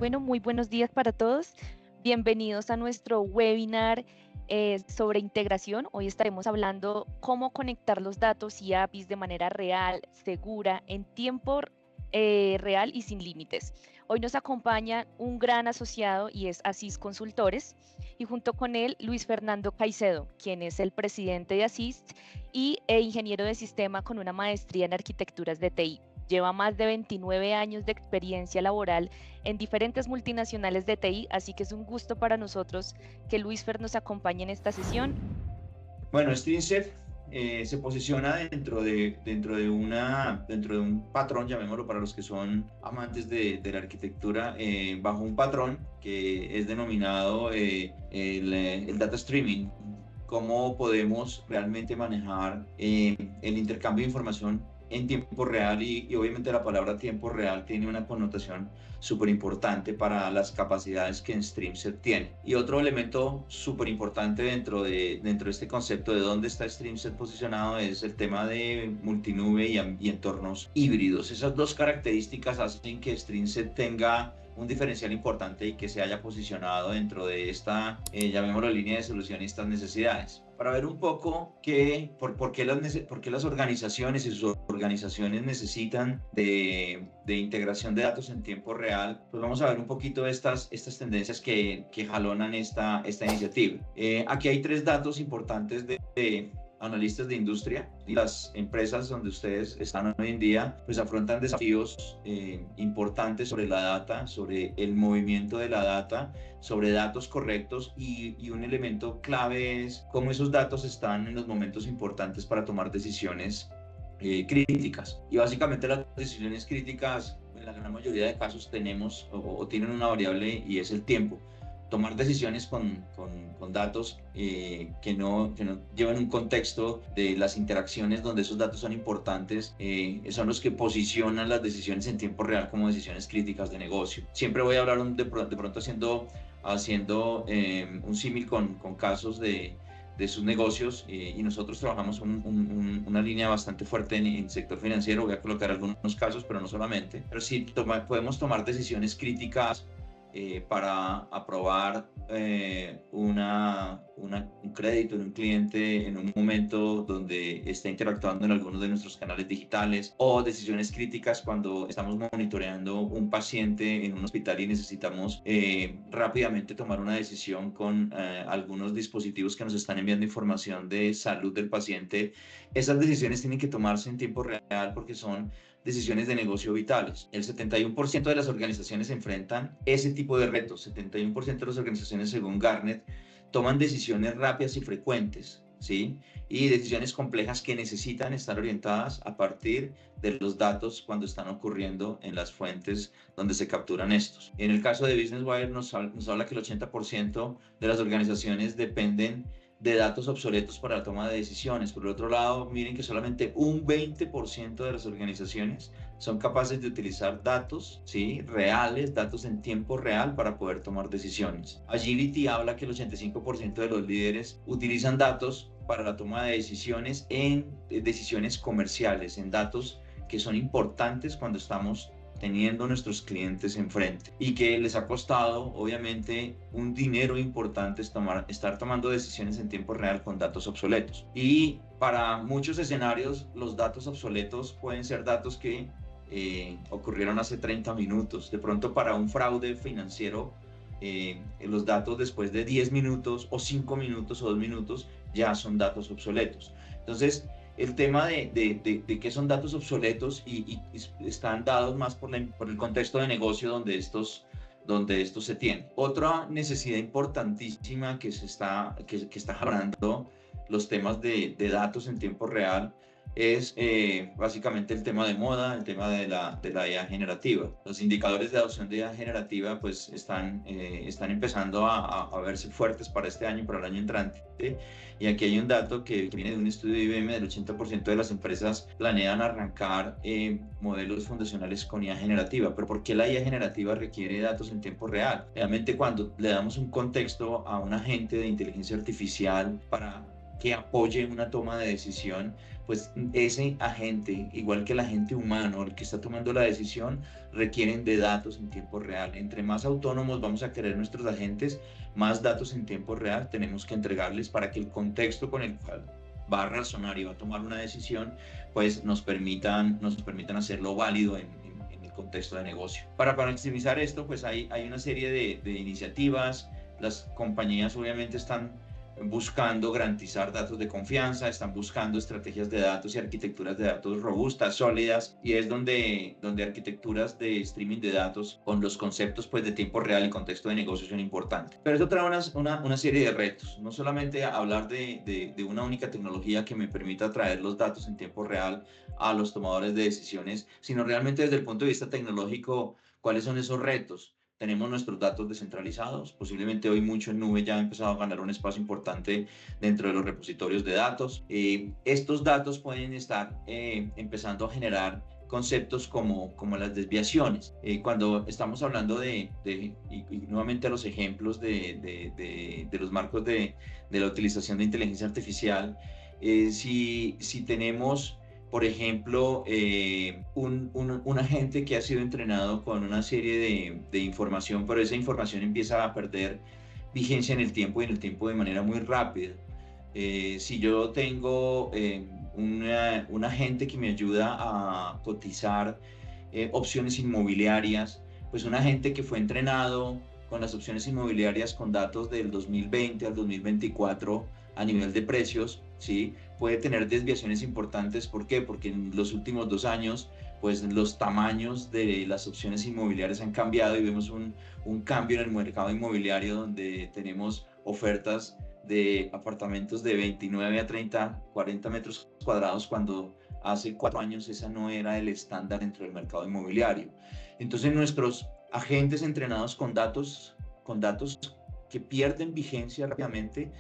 Bueno, muy buenos días para todos. Bienvenidos a nuestro webinar sobre integración. Hoy estaremos hablando cómo conectar los datos y APIs de manera real, segura, en tiempo real y sin límites. Hoy nos acompaña un gran asociado y es Asís Consultores, y junto con él Luis Fernando Caicedo, quien es el presidente de Asís e ingeniero de sistema con una maestría en arquitecturas de TI. Lleva más de 29 años de experiencia laboral en diferentes multinacionales de TI, así que es un gusto para nosotros que Luis Fer nos acompañe en esta sesión. Bueno, StreamSet se posiciona dentro de un patrón, llamémoslo para los que son amantes de la arquitectura, bajo un patrón que es denominado el data streaming. Cómo podemos realmente manejar el intercambio de información en tiempo real y obviamente la palabra tiempo real tiene una connotación súper importante para las capacidades que en StreamSet tiene. Y otro elemento súper importante dentro de este concepto de dónde está StreamSet posicionado es el tema de multinube y entornos híbridos. Esas dos características hacen que StreamSet tenga un diferencial importante y que se haya posicionado dentro de esta, llamémoslo, línea de solución y estas necesidades. Para ver un poco por qué las organizaciones y sus organizaciones necesitan de integración de datos en tiempo real, pues vamos a ver un poquito estas tendencias que jalonan esta iniciativa. Aquí hay tres datos importantes de analistas de industria y las empresas donde ustedes están hoy en día pues afrontan desafíos importantes sobre la data, sobre el movimiento de la data, sobre datos correctos y un elemento clave es cómo esos datos están en los momentos importantes para tomar decisiones críticas. Y básicamente las decisiones críticas en la gran mayoría de casos tenemos o tienen una variable y es el tiempo. Tomar decisiones con datos que no llevan un contexto de las interacciones donde esos datos son importantes, son los que posicionan las decisiones en tiempo real como decisiones críticas de negocio. Siempre voy a hablar de pronto haciendo un símil con casos de sus negocios y nosotros trabajamos una línea bastante fuerte en el sector financiero. Voy a colocar algunos casos, pero no solamente. Pero sí podemos tomar decisiones críticas para aprobar un crédito en un cliente en un momento donde está interactuando en algunos de nuestros canales digitales, o decisiones críticas cuando estamos monitoreando un paciente en un hospital y necesitamos rápidamente tomar una decisión con algunos dispositivos que nos están enviando información de salud del paciente. Esas decisiones tienen que tomarse en tiempo real porque son decisiones de negocio vitales. El 71% de las organizaciones enfrentan ese tipo de retos. 71% de las organizaciones, según Gartner, toman decisiones rápidas y frecuentes, ¿sí? Y decisiones complejas que necesitan estar orientadas a partir de los datos cuando están ocurriendo en las fuentes donde se capturan estos. En el caso de Business Wire nos habla que el 80% de las organizaciones dependen de datos obsoletos para la toma de decisiones. Por el otro lado, miren que solamente un 20% de las organizaciones son capaces de utilizar datos, ¿sí?, reales, datos en tiempo real para poder tomar decisiones. Agility habla que el 85% de los líderes utilizan datos para la toma de decisiones en decisiones comerciales, en datos que son importantes cuando estamos teniendo nuestros clientes enfrente y que les ha costado obviamente un dinero importante estar tomando decisiones en tiempo real con datos obsoletos. Y para muchos escenarios los datos obsoletos pueden ser datos que ocurrieron hace 30 minutos. De pronto para un fraude financiero los datos después de 10 minutos o 5 minutos o 2 minutos ya son datos obsoletos. Entonces el tema de qué son datos obsoletos y están dados más por el contexto de negocio donde estos se tienen. Otra necesidad importantísima que está jalando los temas de datos en tiempo real es básicamente el tema de moda, el tema de la IA generativa. Los indicadores de adopción de IA generativa pues están empezando a verse fuertes para este año, para el año entrante. Y aquí hay un dato que viene de un estudio de IBM: del 80% de las empresas planean arrancar modelos fundacionales con IA generativa. Pero ¿por qué la IA generativa requiere datos en tiempo real? Realmente cuando le damos un contexto a un agente de inteligencia artificial para que apoye una toma de decisión, pues ese agente, igual que el agente humano, el que está tomando la decisión, requieren de datos en tiempo real. Entre más autónomos vamos a querer nuestros agentes, más datos en tiempo real tenemos que entregarles para que el contexto con el cual va a razonar y va a tomar una decisión, pues nos permitan hacerlo válido en el contexto de negocio. Para maximizar esto, pues hay una serie de iniciativas. Las compañías obviamente están buscando garantizar datos de confianza, están buscando estrategias de datos y arquitecturas de datos robustas, sólidas, y es donde arquitecturas de streaming de datos con los conceptos pues de tiempo real y contexto de negocio son importantes. Pero eso trae una serie de retos, no solamente hablar de una única tecnología que me permita traer los datos en tiempo real a los tomadores de decisiones, sino realmente desde el punto de vista tecnológico, ¿cuáles son esos retos? Tenemos nuestros datos descentralizados, posiblemente hoy mucho en nube ya ha empezado a ganar un espacio importante dentro de los repositorios de datos. Estos datos pueden estar empezando a generar conceptos como las desviaciones. Cuando estamos hablando y nuevamente los ejemplos de los marcos de la utilización de inteligencia artificial, si tenemos por ejemplo, un agente que ha sido entrenado con una serie de información, pero esa información empieza a perder vigencia en el tiempo y en el tiempo de manera muy rápida. Si yo tengo un agente que me ayuda a cotizar opciones inmobiliarias, pues un agente que fue entrenado con las opciones inmobiliarias con datos del 2020 al 2024 a nivel de precios, ¿sí? Puede tener desviaciones importantes. ¿Por qué? Porque en los últimos 2 años, pues los tamaños de las opciones inmobiliarias han cambiado y vemos un cambio en el mercado inmobiliario donde tenemos ofertas de apartamentos de 29 a 30, 40 metros cuadrados cuando hace 4 años esa no era el estándar dentro del mercado inmobiliario. Entonces nuestros agentes entrenados con datos que pierden vigencia rápidamente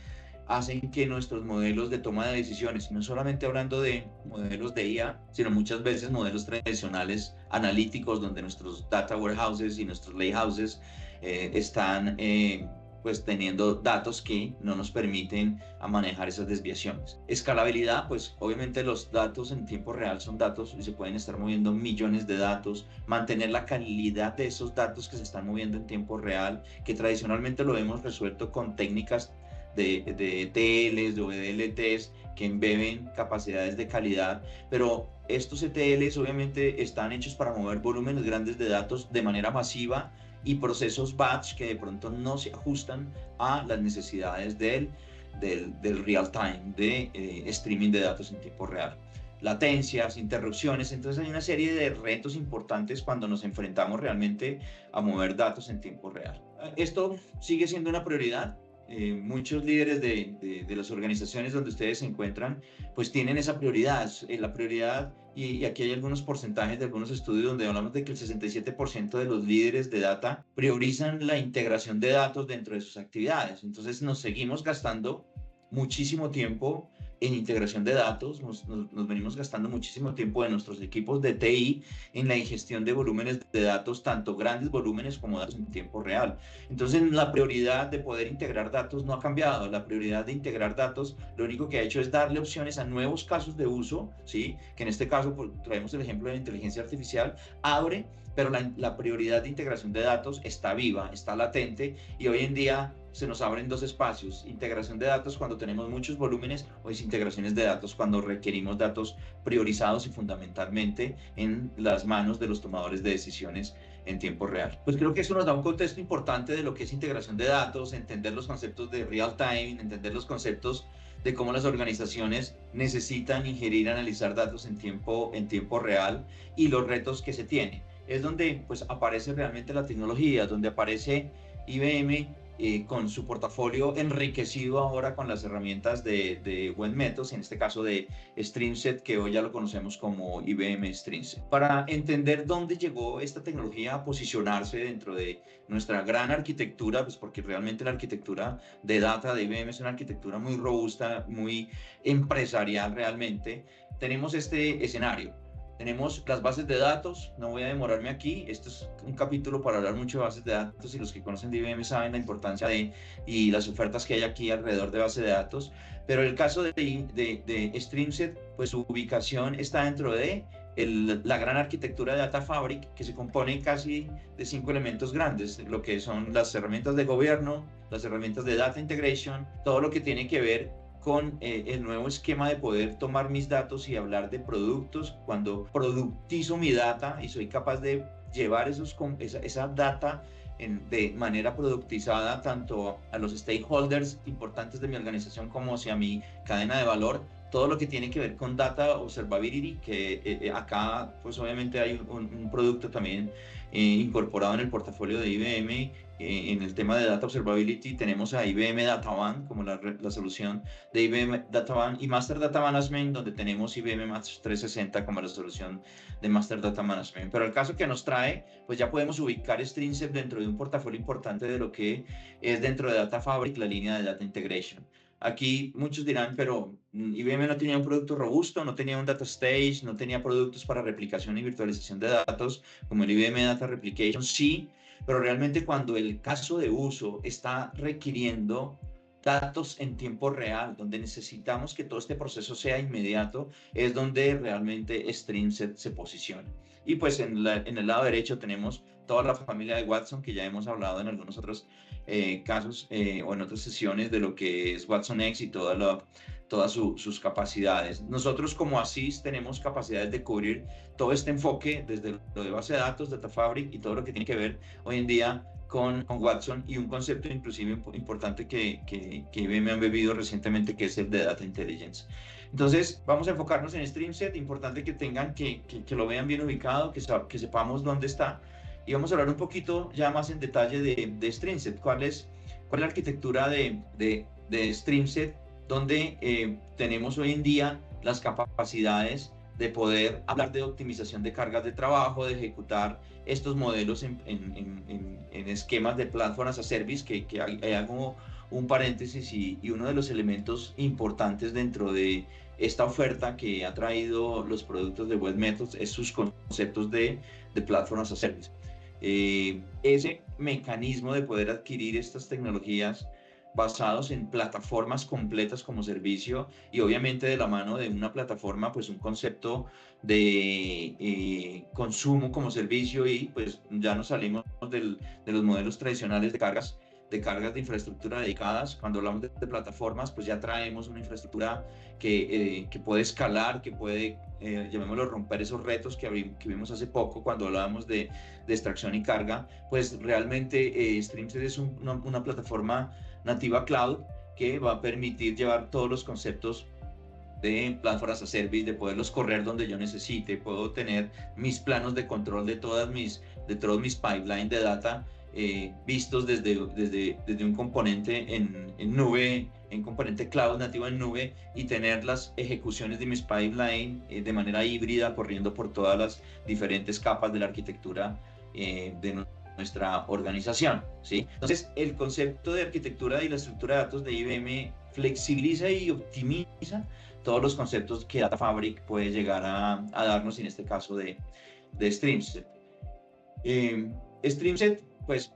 hacen que nuestros modelos de toma de decisiones, no solamente hablando de modelos de IA, sino muchas veces modelos tradicionales analíticos donde nuestros data warehouses y nuestros lakehouses están pues teniendo datos que no nos permiten a manejar esas desviaciones. Escalabilidad, pues obviamente los datos en tiempo real son datos y se pueden estar moviendo millones de datos. Mantener la calidad de esos datos que se están moviendo en tiempo real, que tradicionalmente lo hemos resuelto con técnicas de ETLs, de ODLTs, que embeben capacidades de calidad, pero estos ETLs obviamente están hechos para mover volúmenes grandes de datos de manera masiva y procesos batch que de pronto no se ajustan a las necesidades del real time, de streaming de datos en tiempo real. Latencias, interrupciones, entonces hay una serie de retos importantes cuando nos enfrentamos realmente a mover datos en tiempo real. Esto sigue siendo una prioridad. Muchos líderes de las organizaciones donde ustedes se encuentran, pues tienen esa prioridad, la prioridad, y aquí hay algunos porcentajes de algunos estudios donde hablamos de que el 67% de los líderes de data priorizan la integración de datos dentro de sus actividades. Entonces nos seguimos gastando muchísimo tiempo en integración de datos, nos venimos gastando muchísimo tiempo de nuestros equipos de TI en la ingestión de volúmenes de datos, tanto grandes volúmenes como datos en tiempo real. Entonces la prioridad de poder integrar datos no ha cambiado, la prioridad de integrar datos lo único que ha hecho es darle opciones a nuevos casos de uso, ¿sí? Que en este caso pues, traemos el ejemplo de la inteligencia artificial, abre, pero la prioridad de integración de datos está viva, está latente, y hoy en día se nos abren dos espacios: integración de datos cuando tenemos muchos volúmenes, o integraciones de datos cuando requerimos datos priorizados y fundamentalmente en las manos de los tomadores de decisiones en tiempo real. Pues creo que eso nos da un contexto importante de lo que es integración de datos, entender los conceptos de real time, entender los conceptos de cómo las organizaciones necesitan ingerir, analizar datos en tiempo real y los retos que se tienen. Es donde pues aparece realmente la tecnología, donde aparece IBM con su portafolio enriquecido ahora con las herramientas de Web Methods, en este caso de Streamset, que hoy ya lo conocemos como IBM Streamset. Para entender dónde llegó esta tecnología a posicionarse dentro de nuestra gran arquitectura, pues porque realmente la arquitectura de data de IBM es una arquitectura muy robusta, muy empresarial realmente, tenemos este escenario. Tenemos las bases de datos, no voy a demorarme aquí, esto es un capítulo para hablar mucho de bases de datos y los que conocen de IBM saben la importancia y las ofertas que hay aquí alrededor de bases de datos, pero el caso de Streamset, pues su ubicación está dentro de la gran arquitectura de Data Fabric, que se compone casi de 5 elementos grandes, lo que son las herramientas de gobierno, las herramientas de Data Integration, todo lo que tiene que ver con el nuevo esquema de poder tomar mis datos y hablar de productos, cuando productizo mi data y soy capaz de llevar esa data de manera productizada tanto a los stakeholders importantes de mi organización como hacia mi cadena de valor, todo lo que tiene que ver con Data Observability, que acá pues obviamente hay un producto también incorporado en el portafolio de IBM. En el tema de Data Observability tenemos a IBM Datavan como la solución de IBM Datavan y Master Data Management, donde tenemos IBM Master 360 como la solución de Master Data Management. Pero el caso que nos trae, pues ya podemos ubicar Streamset dentro de un portafolio importante de lo que es dentro de Data Fabric, la línea de Data Integration. Aquí muchos dirán, pero IBM no tenía un producto robusto, no tenía un data stage, no tenía productos para replicación y virtualización de datos como el IBM Data Replication. Sí, pero realmente cuando el caso de uso está requiriendo datos en tiempo real, donde necesitamos que todo este proceso sea inmediato, es donde realmente Streamset se posiciona. Y pues en el lado derecho tenemos toda la familia de Watson, que ya hemos hablado en algunos otros casos o en otras sesiones de lo que es Watson X y todas sus capacidades. Nosotros como Asís tenemos capacidades de cubrir todo este enfoque desde lo de base de datos, Data Fabric y todo lo que tiene que ver hoy en día con Watson, y un concepto inclusive importante que IBM han bebido recientemente, que es el de Data Intelligence. Entonces vamos a enfocarnos en Streamset, importante que tengan, que lo vean bien ubicado, que sepamos dónde está, y vamos a hablar un poquito ya más en detalle de Streamset, cuál es la arquitectura de Streamset, donde tenemos hoy en día las capacidades de poder hablar de optimización de cargas de trabajo, de ejecutar estos modelos en esquemas de Platform as a Service, que hago un paréntesis, y uno de los elementos importantes dentro de esta oferta que ha traído los productos de Web Methods es sus conceptos de Platform as a Service. Ese mecanismo de poder adquirir estas tecnologías basados en plataformas completas como servicio, y obviamente de la mano de una plataforma, pues un concepto de consumo como servicio, y pues ya nos salimos de los modelos tradicionales de cargas de infraestructura dedicadas. Cuando hablamos de plataformas, pues ya traemos una infraestructura que puede escalar, que puede, llamémoslo, romper esos retos que vimos hace poco cuando hablábamos de extracción y carga. Pues realmente Streamset es una plataforma nativa cloud que va a permitir llevar todos los conceptos de Platform as a Service, de poderlos correr donde yo necesite. Puedo tener mis planos de control de todos mis pipelines de data vistos desde un componente en nube, en componente cloud nativo en nube, y tener las ejecuciones de mis pipelines de manera híbrida corriendo por todas las diferentes capas de la arquitectura de nuestra organización, ¿sí? Entonces, el concepto de arquitectura y la estructura de datos de IBM flexibiliza y optimiza todos los conceptos que Data Fabric puede llegar a darnos, en este caso de Streamset. Streamset, pues,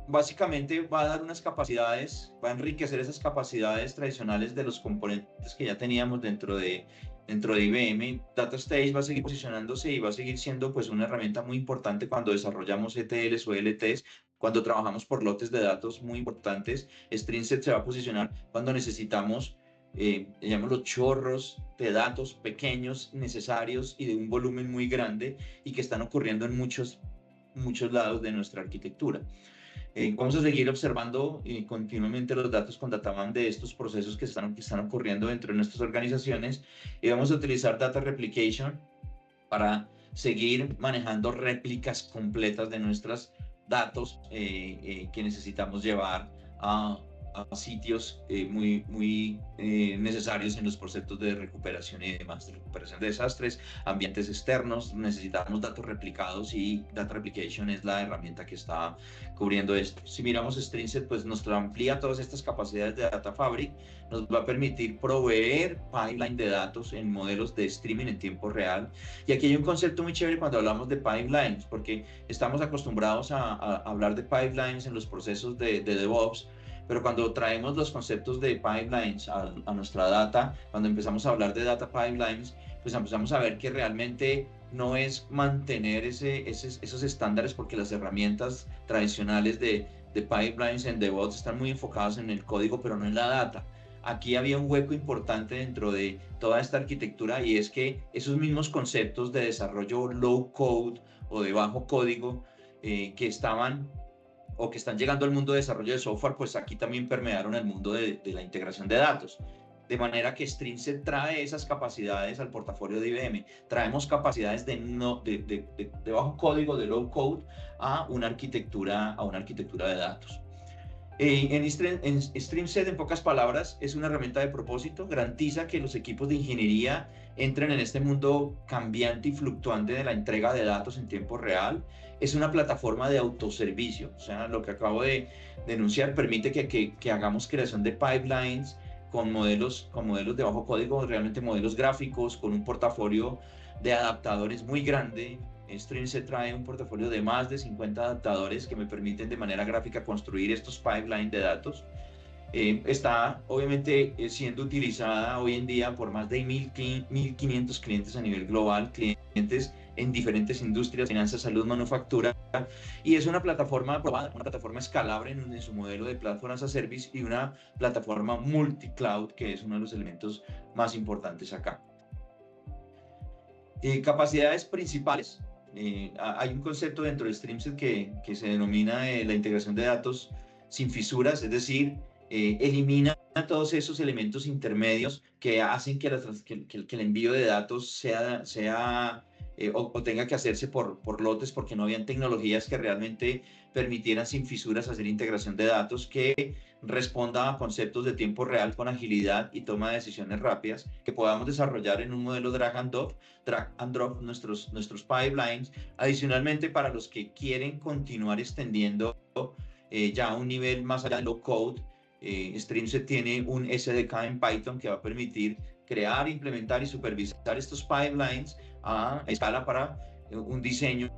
básicamente va a dar unas capacidades, va a enriquecer esas capacidades tradicionales de los componentes que ya teníamos dentro de IBM. Data Stage va a seguir posicionándose y va a seguir siendo pues una herramienta muy importante cuando desarrollamos ETLs o ELTs, cuando trabajamos por lotes de datos muy importantes. Streamset se va a posicionar cuando necesitamos, llamémoslo, chorros de datos pequeños, necesarios y de un volumen muy grande, y que están ocurriendo en muchos lados de nuestra arquitectura. Vamos a seguir observando continuamente los datos con Datavan de estos procesos que están ocurriendo dentro de nuestras organizaciones, y vamos a utilizar Data Replication para seguir manejando réplicas completas de nuestros datos que necesitamos llevar a a sitios muy necesarios en los procesos de recuperación y demás, de recuperación de desastres, ambientes externos. Necesitamos datos replicados y Data Replication es la herramienta que está cubriendo esto. Si miramos Streamset, pues nos amplía todas estas capacidades de Data Fabric, nos va a permitir proveer pipeline de datos en modelos de streaming en tiempo real. Y aquí hay un concepto muy chévere cuando hablamos de pipelines, porque estamos acostumbrados a hablar de pipelines en los procesos de DevOps, pero cuando traemos los conceptos de pipelines a nuestra data, cuando empezamos a hablar de data pipelines, pues empezamos a ver que realmente no es mantener esos estándares, porque las herramientas tradicionales de pipelines en DevOps están muy enfocadas en el código, pero no en la data. Aquí había un hueco importante dentro de toda esta arquitectura, y es que esos mismos conceptos de desarrollo low code o de bajo código que estaban o que están llegando al mundo de desarrollo de software, pues aquí también permearon el mundo de la integración de datos. De manera que Streamset trae esas capacidades al portafolio de IBM. Traemos capacidades de bajo código, de low code, a una arquitectura de datos. En Streamset, en pocas palabras, es una herramienta de propósito, garantiza que los equipos de ingeniería entren en este mundo cambiante y fluctuante de la entrega de datos en tiempo real. Es una plataforma de autoservicio, o sea, lo que acabo de denunciar permite que hagamos creación de pipelines con modelos de bajo código, realmente modelos gráficos, con un portafolio de adaptadores muy grande. Streamset trae un portafolio de más de 50 adaptadores que me permiten de manera gráfica construir estos pipelines de datos. Está obviamente siendo utilizada hoy en día por más de 1.500 clientes a nivel global, clientes en diferentes industrias, finanzas, salud, manufactura, y es una plataforma probada, una plataforma escalable en su modelo de Platform as a Service y una plataforma multi-cloud, que es uno de los elementos más importantes acá. Capacidades principales. Hay un concepto dentro de Streamset que se denomina la integración de datos sin fisuras, es decir, elimina todos esos elementos intermedios que hacen que el envío de datos sea o tenga que hacerse por lotes, porque no habían tecnologías que realmente permitieran sin fisuras hacer integración de datos que responda a conceptos de tiempo real con agilidad y toma de decisiones rápidas, que podamos desarrollar en un modelo drag and drop nuestros pipelines. Adicionalmente, para los que quieren continuar extendiendo ya a un nivel más allá de low code, Streamset tiene un SDK en Python que va a permitir crear, implementar y supervisar estos pipelines a escala para un diseño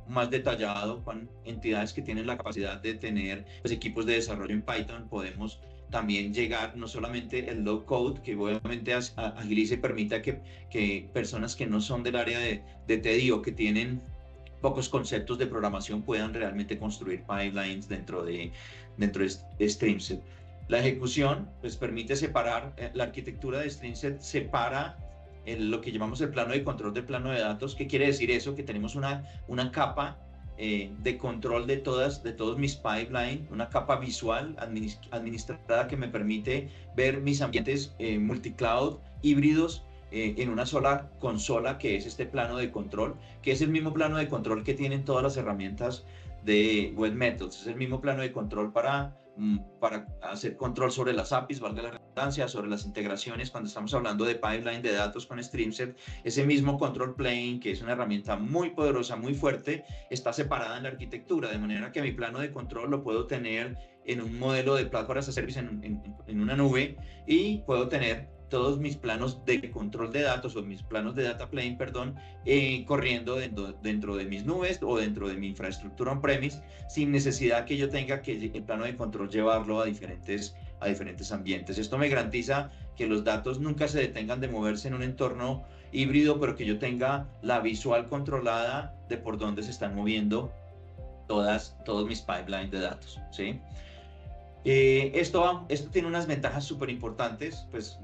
más detallado con entidades que tienen la capacidad de tener pues, equipos de desarrollo en Python. Podemos también llegar no solamente el low code, que obviamente agilice y permita que personas que no son del área de TI o que tienen pocos conceptos de programación puedan realmente construir pipelines dentro de Streamset. La ejecución pues permite separar, la arquitectura de Streamset separa lo que llamamos el plano de control del plano de datos. ¿Qué quiere decir eso? Que tenemos una capa de control de todos mis pipelines, una capa visual administrada que me permite ver mis ambientes multicloud híbridos en una sola consola, que es este plano de control, que es el mismo plano de control que tienen todas las herramientas de Web Methods. Es el mismo plano de control para hacer control sobre las APIs, valga la redundancia, sobre las integraciones. Cuando estamos hablando de pipeline de datos con Streamset, ese mismo control plane, que es una herramienta muy poderosa, muy fuerte, está separada en la arquitectura, de manera que mi plano de control lo puedo tener en un modelo de Platform as a Service en una nube, y puedo tener todos mis planos de control de datos o mis planos de data plane, perdón, corriendo dentro de mis nubes o dentro de mi infraestructura on-premise, sin necesidad que yo tenga que el plano de control llevarlo a diferentes ambientes. Esto me garantiza que los datos nunca se detengan de moverse en un entorno híbrido, pero que yo tenga la visual controlada de por dónde se están moviendo todos mis pipelines de datos, ¿sí? Esto tiene unas ventajas súper importantes, pues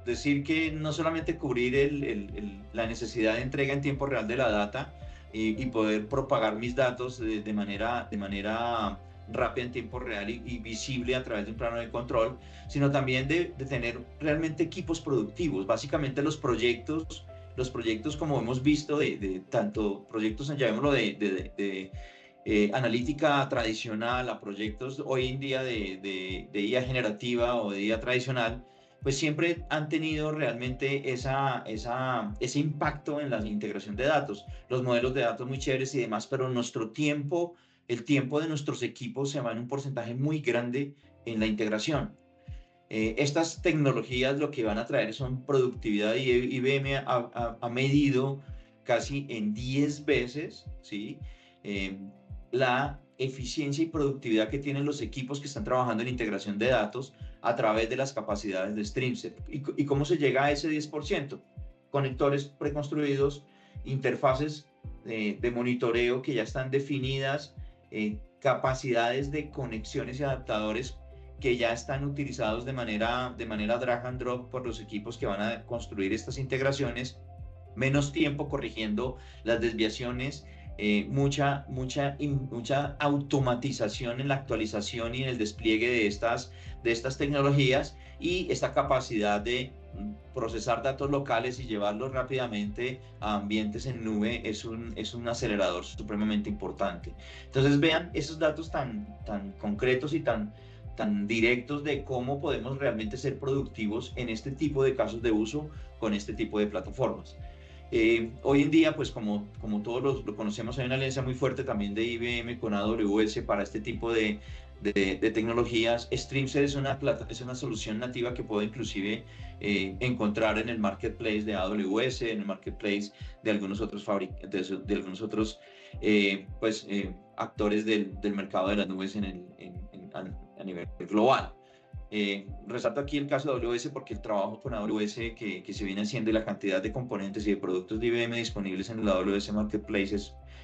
decir que no solamente cubrir la necesidad de entrega en tiempo real de la data y poder propagar mis datos de manera rápida en tiempo real y visible a través de un plano de control, sino también de tener realmente equipos productivos. Básicamente los proyectos como hemos visto, tanto proyectos, llamémoslo, analítica tradicional a proyectos hoy en día de IA generativa o de IA tradicional, pues siempre han tenido realmente ese impacto en la integración de datos, los modelos de datos muy chéveres y demás, pero nuestro tiempo, el tiempo de nuestros equipos se va en un porcentaje muy grande en la integración. Estas tecnologías lo que van a traer son productividad, y IBM ha medido casi en 10 veces, ¿sí? La eficiencia y productividad que tienen los equipos que están trabajando en integración de datos a través de las capacidades de StreamSet. ¿Y cómo se llega a ese 10%? Conectores preconstruidos, interfaces de monitoreo que ya están definidas, capacidades de conexiones y adaptadores que ya están utilizados de manera drag and drop por los equipos que van a construir estas integraciones, menos tiempo corrigiendo las desviaciones, mucha automatización en la actualización y en el despliegue de estas tecnologías, y esta capacidad de procesar datos locales y llevarlos rápidamente a ambientes en nube es un acelerador supremamente importante. Entonces vean esos datos tan concretos y tan directos de cómo podemos realmente ser productivos en este tipo de casos de uso con este tipo de plataformas. Hoy en día, pues como todos lo conocemos, hay una alianza muy fuerte también de IBM con AWS para este tipo de tecnologías. StreamSet es una solución nativa que puedo inclusive encontrar en el marketplace de AWS, en el marketplace de algunos otros actores del mercado de las nubes a nivel global. Resalto aquí el caso de AWS porque el trabajo con AWS que se viene haciendo y la cantidad de componentes y de productos de IBM disponibles en el AWS Marketplace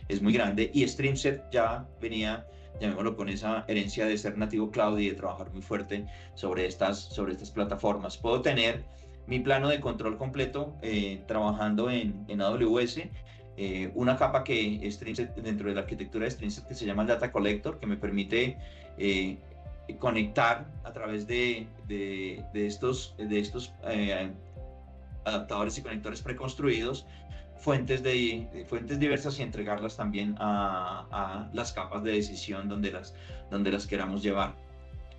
es muy grande, y StreamSet ya venía, llamémoslo, con esa herencia de ser nativo cloud y de trabajar muy fuerte sobre estas plataformas. Puedo tener mi plano de control completo trabajando en AWS, una capa que StreamSet, dentro de la arquitectura de StreamSet, que se llama el Data Collector, que me permite conectar a través de estos adaptadores y conectores preconstruidos fuentes diversas y entregarlas también a las capas de decisión donde las queramos llevar.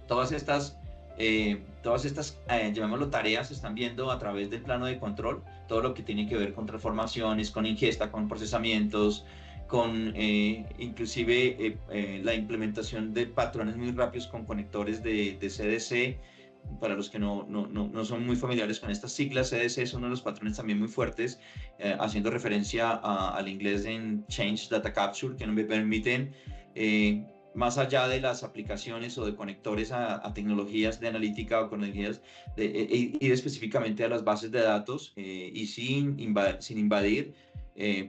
Todas estas llamémoslo tareas, se están viendo a través del plano de control, todo lo que tiene que ver con transformaciones, con ingesta, con procesamientos, con inclusive la implementación de patrones muy rápidos con conectores de CDC. Para los que no son muy familiares con estas siglas, CDC es uno de los patrones también muy fuertes, haciendo referencia al inglés en Change Data Capture, que me permiten, más allá de las aplicaciones o de conectores a tecnologías de analítica o tecnologías ir específicamente a las bases de datos, y sin invadir,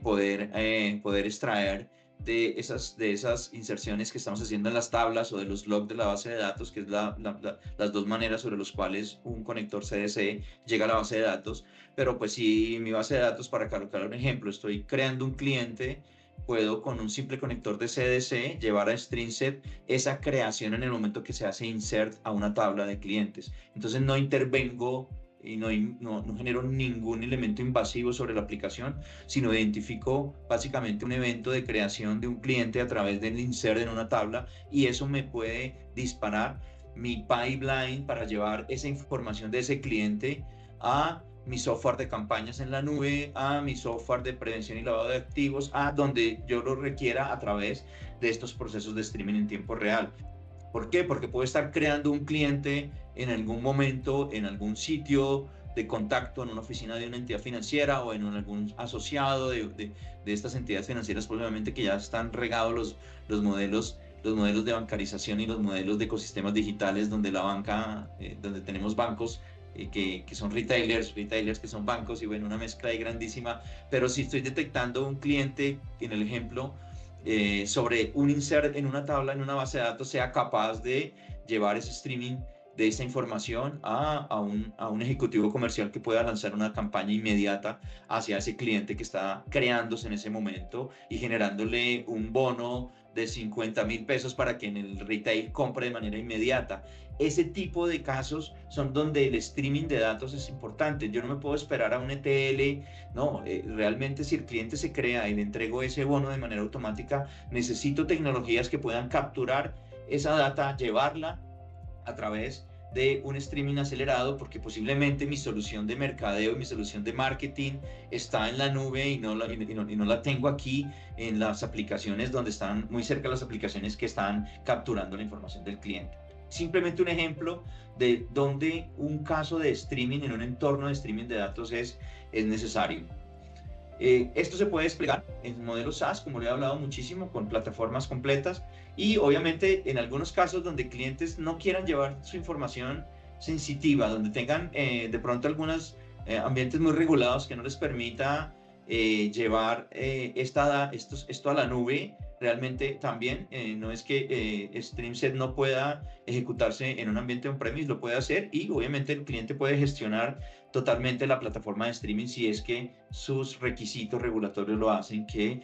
poder extraer de esas inserciones que estamos haciendo en las tablas o de los logs de la base de datos, que es las dos maneras sobre las cuales un conector CDC llega a la base de datos. Pero pues si mi base de datos, para colocar un ejemplo, estoy creando un cliente, puedo con un simple conector de CDC llevar a StreamSet esa creación en el momento que se hace insert a una tabla de clientes. Entonces no intervengo y no genero ningún elemento invasivo sobre la aplicación, sino identifico básicamente un evento de creación de un cliente a través del insert en una tabla, y eso me puede disparar mi pipeline para llevar esa información de ese cliente a mi software de campañas en la nube, a mi software de prevención y lavado de activos, a donde yo lo requiera a través de estos procesos de streaming en tiempo real. ¿Por qué? Porque puedo estar creando un cliente en algún momento, en algún sitio de contacto, en una oficina de una entidad financiera o en algún asociado de estas entidades financieras, probablemente, que ya están regados los modelos de bancarización y los modelos de ecosistemas digitales, donde la banca, donde tenemos bancos que son retailers que son bancos, y bueno, una mezcla ahí grandísima. Pero si estoy detectando un cliente, en el ejemplo, sobre un insert en una tabla, en una base de datos, sea capaz de llevar ese streaming de esta información a un ejecutivo comercial que pueda lanzar una campaña inmediata hacia ese cliente que está creándose en ese momento y generándole un bono de 50,000 pesos para que en el retail compre de manera inmediata. Ese tipo de casos son donde el streaming de datos es importante. Yo no me puedo esperar a un ETL, no, realmente si el cliente se crea y le entrego ese bono de manera automática, necesito tecnologías que puedan capturar esa data, llevarla a través de un streaming acelerado, porque posiblemente mi solución de mercadeo, mi solución de marketing está en la nube y no la tengo aquí en las aplicaciones donde están muy cerca las aplicaciones que están capturando la información del cliente. Simplemente un ejemplo de donde un caso de streaming en un entorno de streaming de datos es necesario. Esto se puede desplegar en modelos SaaS, como le he hablado muchísimo, con plataformas completas y obviamente en algunos casos donde clientes no quieran llevar su información sensitiva, donde tengan de pronto algunos ambientes muy regulados que no les permita llevar esto a la nube. Realmente también no es que StreamSet no pueda ejecutarse en un ambiente on-premise, lo puede hacer y obviamente el cliente puede gestionar totalmente la plataforma de streaming si es que sus requisitos regulatorios lo hacen que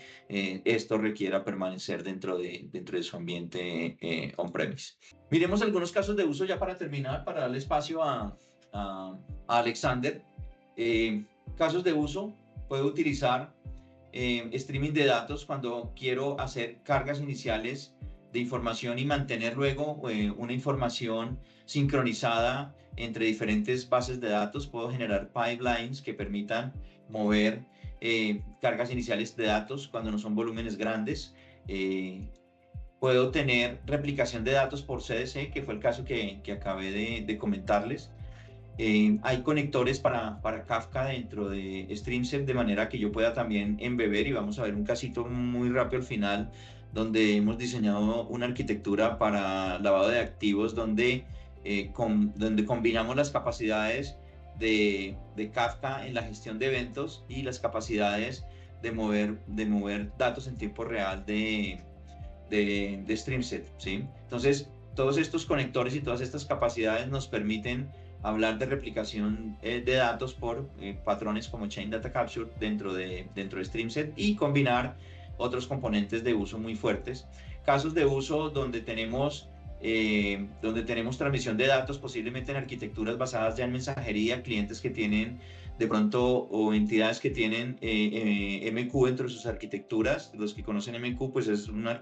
esto requiera permanecer dentro de su ambiente on-premise. Miremos algunos casos de uso ya para terminar, para darle espacio a Alexander. Casos de uso, puedo utilizar streaming de datos cuando quiero hacer cargas iniciales de información y mantener luego una información sincronizada entre diferentes bases de datos. Puedo generar pipelines que permitan mover cargas iniciales de datos cuando no son volúmenes grandes. Puedo tener replicación de datos por CDC, que fue el caso que acabé de comentarles. Hay conectores para Kafka dentro de StreamSet, de manera que yo pueda también embeber, y vamos a ver un casito muy rápido al final, donde hemos diseñado una arquitectura para lavado de activos, donde combinamos las capacidades de Kafka en la gestión de eventos y las capacidades de mover datos en tiempo real de StreamSet, ¿sí? Entonces, todos estos conectores y todas estas capacidades nos permiten hablar de replicación de datos por patrones como Chain Data Capture dentro de StreamSet y combinar otros componentes de uso muy fuertes. Casos de uso donde tenemos transmisión de datos, posiblemente en arquitecturas basadas ya en mensajería, clientes que tienen de pronto o entidades que tienen MQ dentro de sus arquitecturas. Los que conocen MQ, pues es una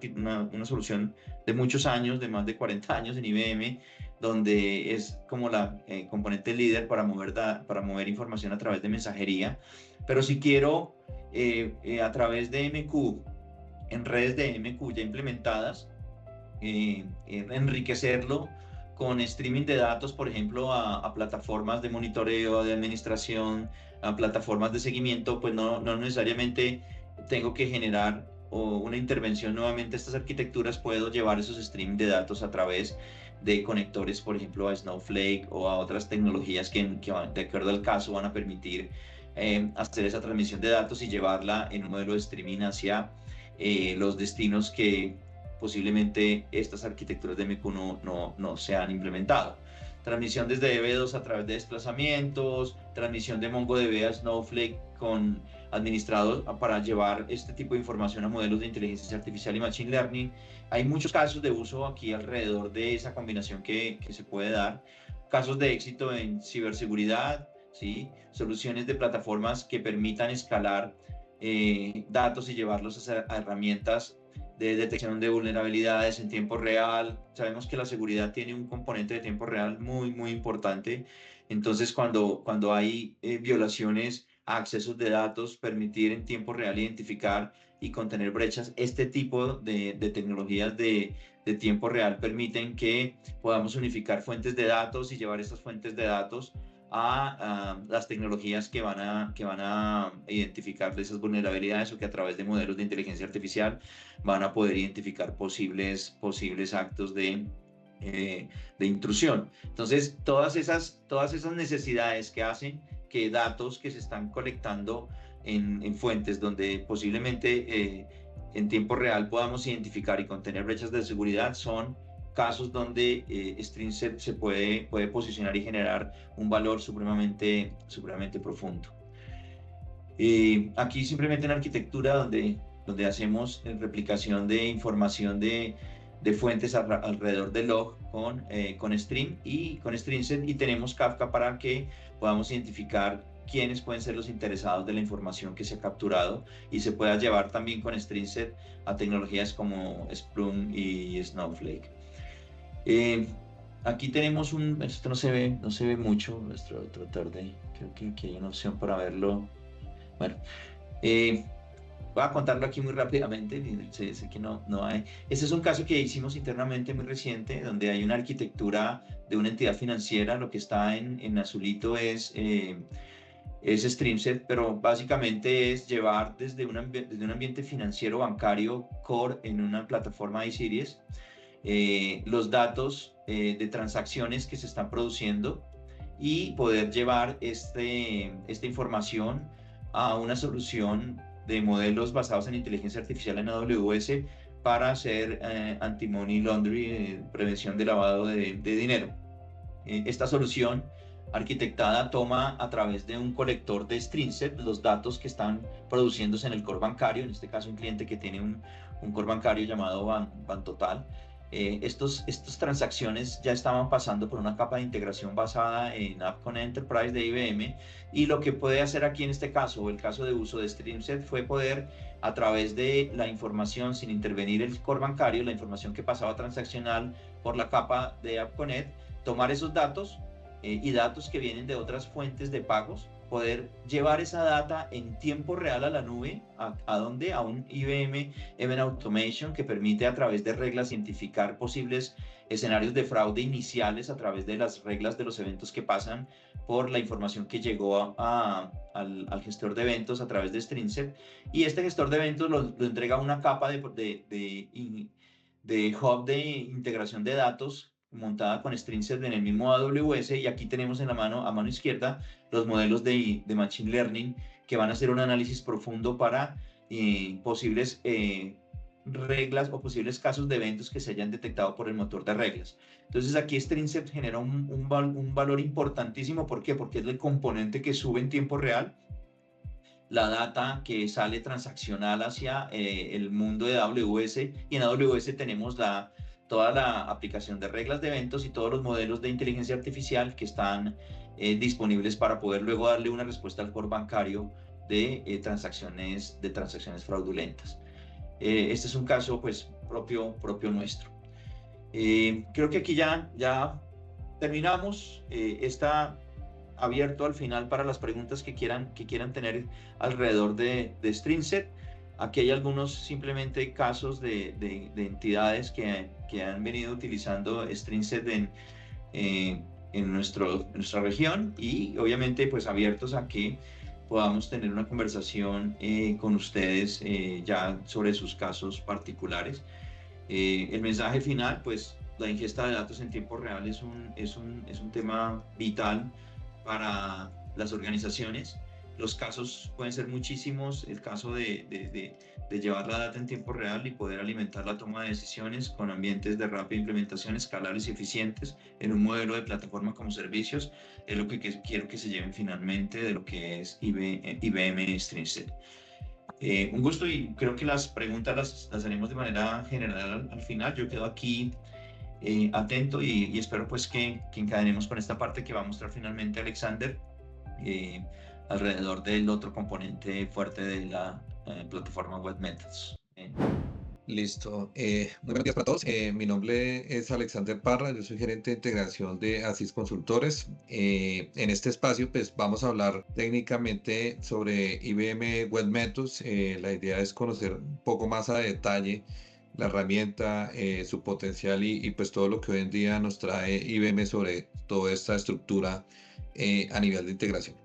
solución de muchos años, de más de 40 años en IBM, donde es como la componente líder para mover información a través de mensajería. Pero si quiero a través de MQ, en redes de MQ ya implementadas, enriquecerlo con streaming de datos, por ejemplo, a plataformas de monitoreo, de administración, a plataformas de seguimiento, pues no necesariamente tengo que generar una intervención nuevamente a estas arquitecturas. Puedo llevar esos streaming de datos a través de conectores, por ejemplo, a Snowflake o a otras tecnologías que de acuerdo al caso van a permitir hacer esa transmisión de datos y llevarla en un modelo de streaming hacia los destinos que posiblemente estas arquitecturas de MQ no se han implementado. Transmisión desde DB2 a través de desplazamientos, transmisión de MongoDB a Snowflake con administrados para llevar este tipo de información a modelos de inteligencia artificial y machine learning. Hay muchos casos de uso aquí alrededor de esa combinación que se puede dar. Casos de éxito en ciberseguridad, ¿sí? Soluciones de plataformas que permitan escalar datos y llevarlos a herramientas de detección de vulnerabilidades en tiempo real. Sabemos que la seguridad tiene un componente de tiempo real muy importante. Entonces, cuando hay violaciones a accesos de datos, permitir en tiempo real identificar y contener brechas. Este tipo de tecnologías de tiempo real permiten que podamos unificar fuentes de datos y llevar estas fuentes de datos a las tecnologías que van a identificar esas vulnerabilidades, o que a través de modelos de inteligencia artificial van a poder identificar posibles actos de intrusión. Entonces, todas esas necesidades que hacen que datos que se están colectando en fuentes donde posiblemente en tiempo real podamos identificar y contener brechas de seguridad son casos donde StreamSet se puede posicionar y generar un valor supremamente profundo. Aquí simplemente una arquitectura donde hacemos replicación de información de fuentes alrededor del log con Stream y con StreamSet, y tenemos Kafka para que podamos identificar quiénes pueden ser los interesados de la información que se ha capturado, y se pueda llevar también con StreamSet a tecnologías como Splunk y Snowflake. Aquí tenemos esto no se ve mucho, tratar de, creo que aquí hay una opción para verlo. Bueno, voy a contarlo aquí muy rápidamente, sé que no hay. Este es un caso que hicimos internamente muy reciente, donde hay una arquitectura de una entidad financiera. Lo que está en azulito es StreamSet, pero básicamente es llevar desde un ambiente financiero bancario core en una plataforma iSeries los datos de transacciones que se están produciendo, y poder llevar esta información a una solución de modelos basados en inteligencia artificial en AWS para hacer anti-money laundering, prevención de lavado de dinero. Esta solución arquitectada toma a través de un colector de StreamSet los datos que están produciéndose en el core bancario, en este caso un cliente que tiene un core bancario llamado BanTotal. Estas transacciones ya estaban pasando por una capa de integración basada en AppCon Enterprise de IBM, y lo que puede hacer aquí en este caso, o el caso de uso de StreamSet, fue poder, a través de la información sin intervenir el core bancario, la información que pasaba transaccional por la capa de AppConnect, tomar esos datos y datos que vienen de otras fuentes de pagos, poder llevar esa data en tiempo real a la nube. ¿A dónde? A un IBM Event Automation que permite, a través de reglas, identificar posibles escenarios de fraude iniciales a través de las reglas de los eventos que pasan por la información que llegó al gestor de eventos a través de StreamSet. Y este gestor de eventos lo entrega a una capa de hub de integración de datos montada con StreamSet en el mismo AWS, y aquí tenemos a mano izquierda los modelos de Machine Learning que van a hacer un análisis profundo para posibles reglas o posibles casos de eventos que se hayan detectado por el motor de reglas. Entonces aquí StreamSet genera un valor importantísimo. ¿Por qué? Porque es el componente que sube en tiempo real la data que sale transaccional hacia el mundo de AWS, y en AWS tenemos toda la aplicación de reglas de eventos y todos los modelos de inteligencia artificial que están disponibles para poder luego darle una respuesta al core bancario de transacciones fraudulentas. Este es un caso pues propio nuestro. Creo que aquí ya terminamos. Está abierto al final para las preguntas que quieran tener alrededor de StreamSet. Aquí hay algunos simplemente casos de entidades que han venido utilizando StreamSet en nuestra región, y obviamente pues abiertos a que podamos tener una conversación con ustedes ya sobre sus casos particulares. El mensaje final, pues la ingesta de datos en tiempo real es un tema vital para las organizaciones. Los casos pueden ser muchísimos. El caso de llevar la data en tiempo real y poder alimentar la toma de decisiones con ambientes de rápida implementación, escalables y eficientes en un modelo de plataforma como servicios, es lo que quiero que se lleven finalmente de lo que es IBM StreamSet. Un gusto, y creo que las preguntas las haremos de manera general al final. Yo quedo aquí atento y espero pues que encadenemos con esta parte que va a mostrar finalmente Alexander alrededor del otro componente fuerte de la plataforma Web Methods. Listo. Muy buenos días para todos. Mi nombre es Alexander Parra, yo soy gerente de integración de Asís Consultores. En este espacio pues vamos a hablar técnicamente sobre IBM Web Methods. La idea es conocer un poco más a detalle la herramienta, su potencial y pues todo lo que hoy en día nos trae IBM sobre toda esta estructura a nivel de integración.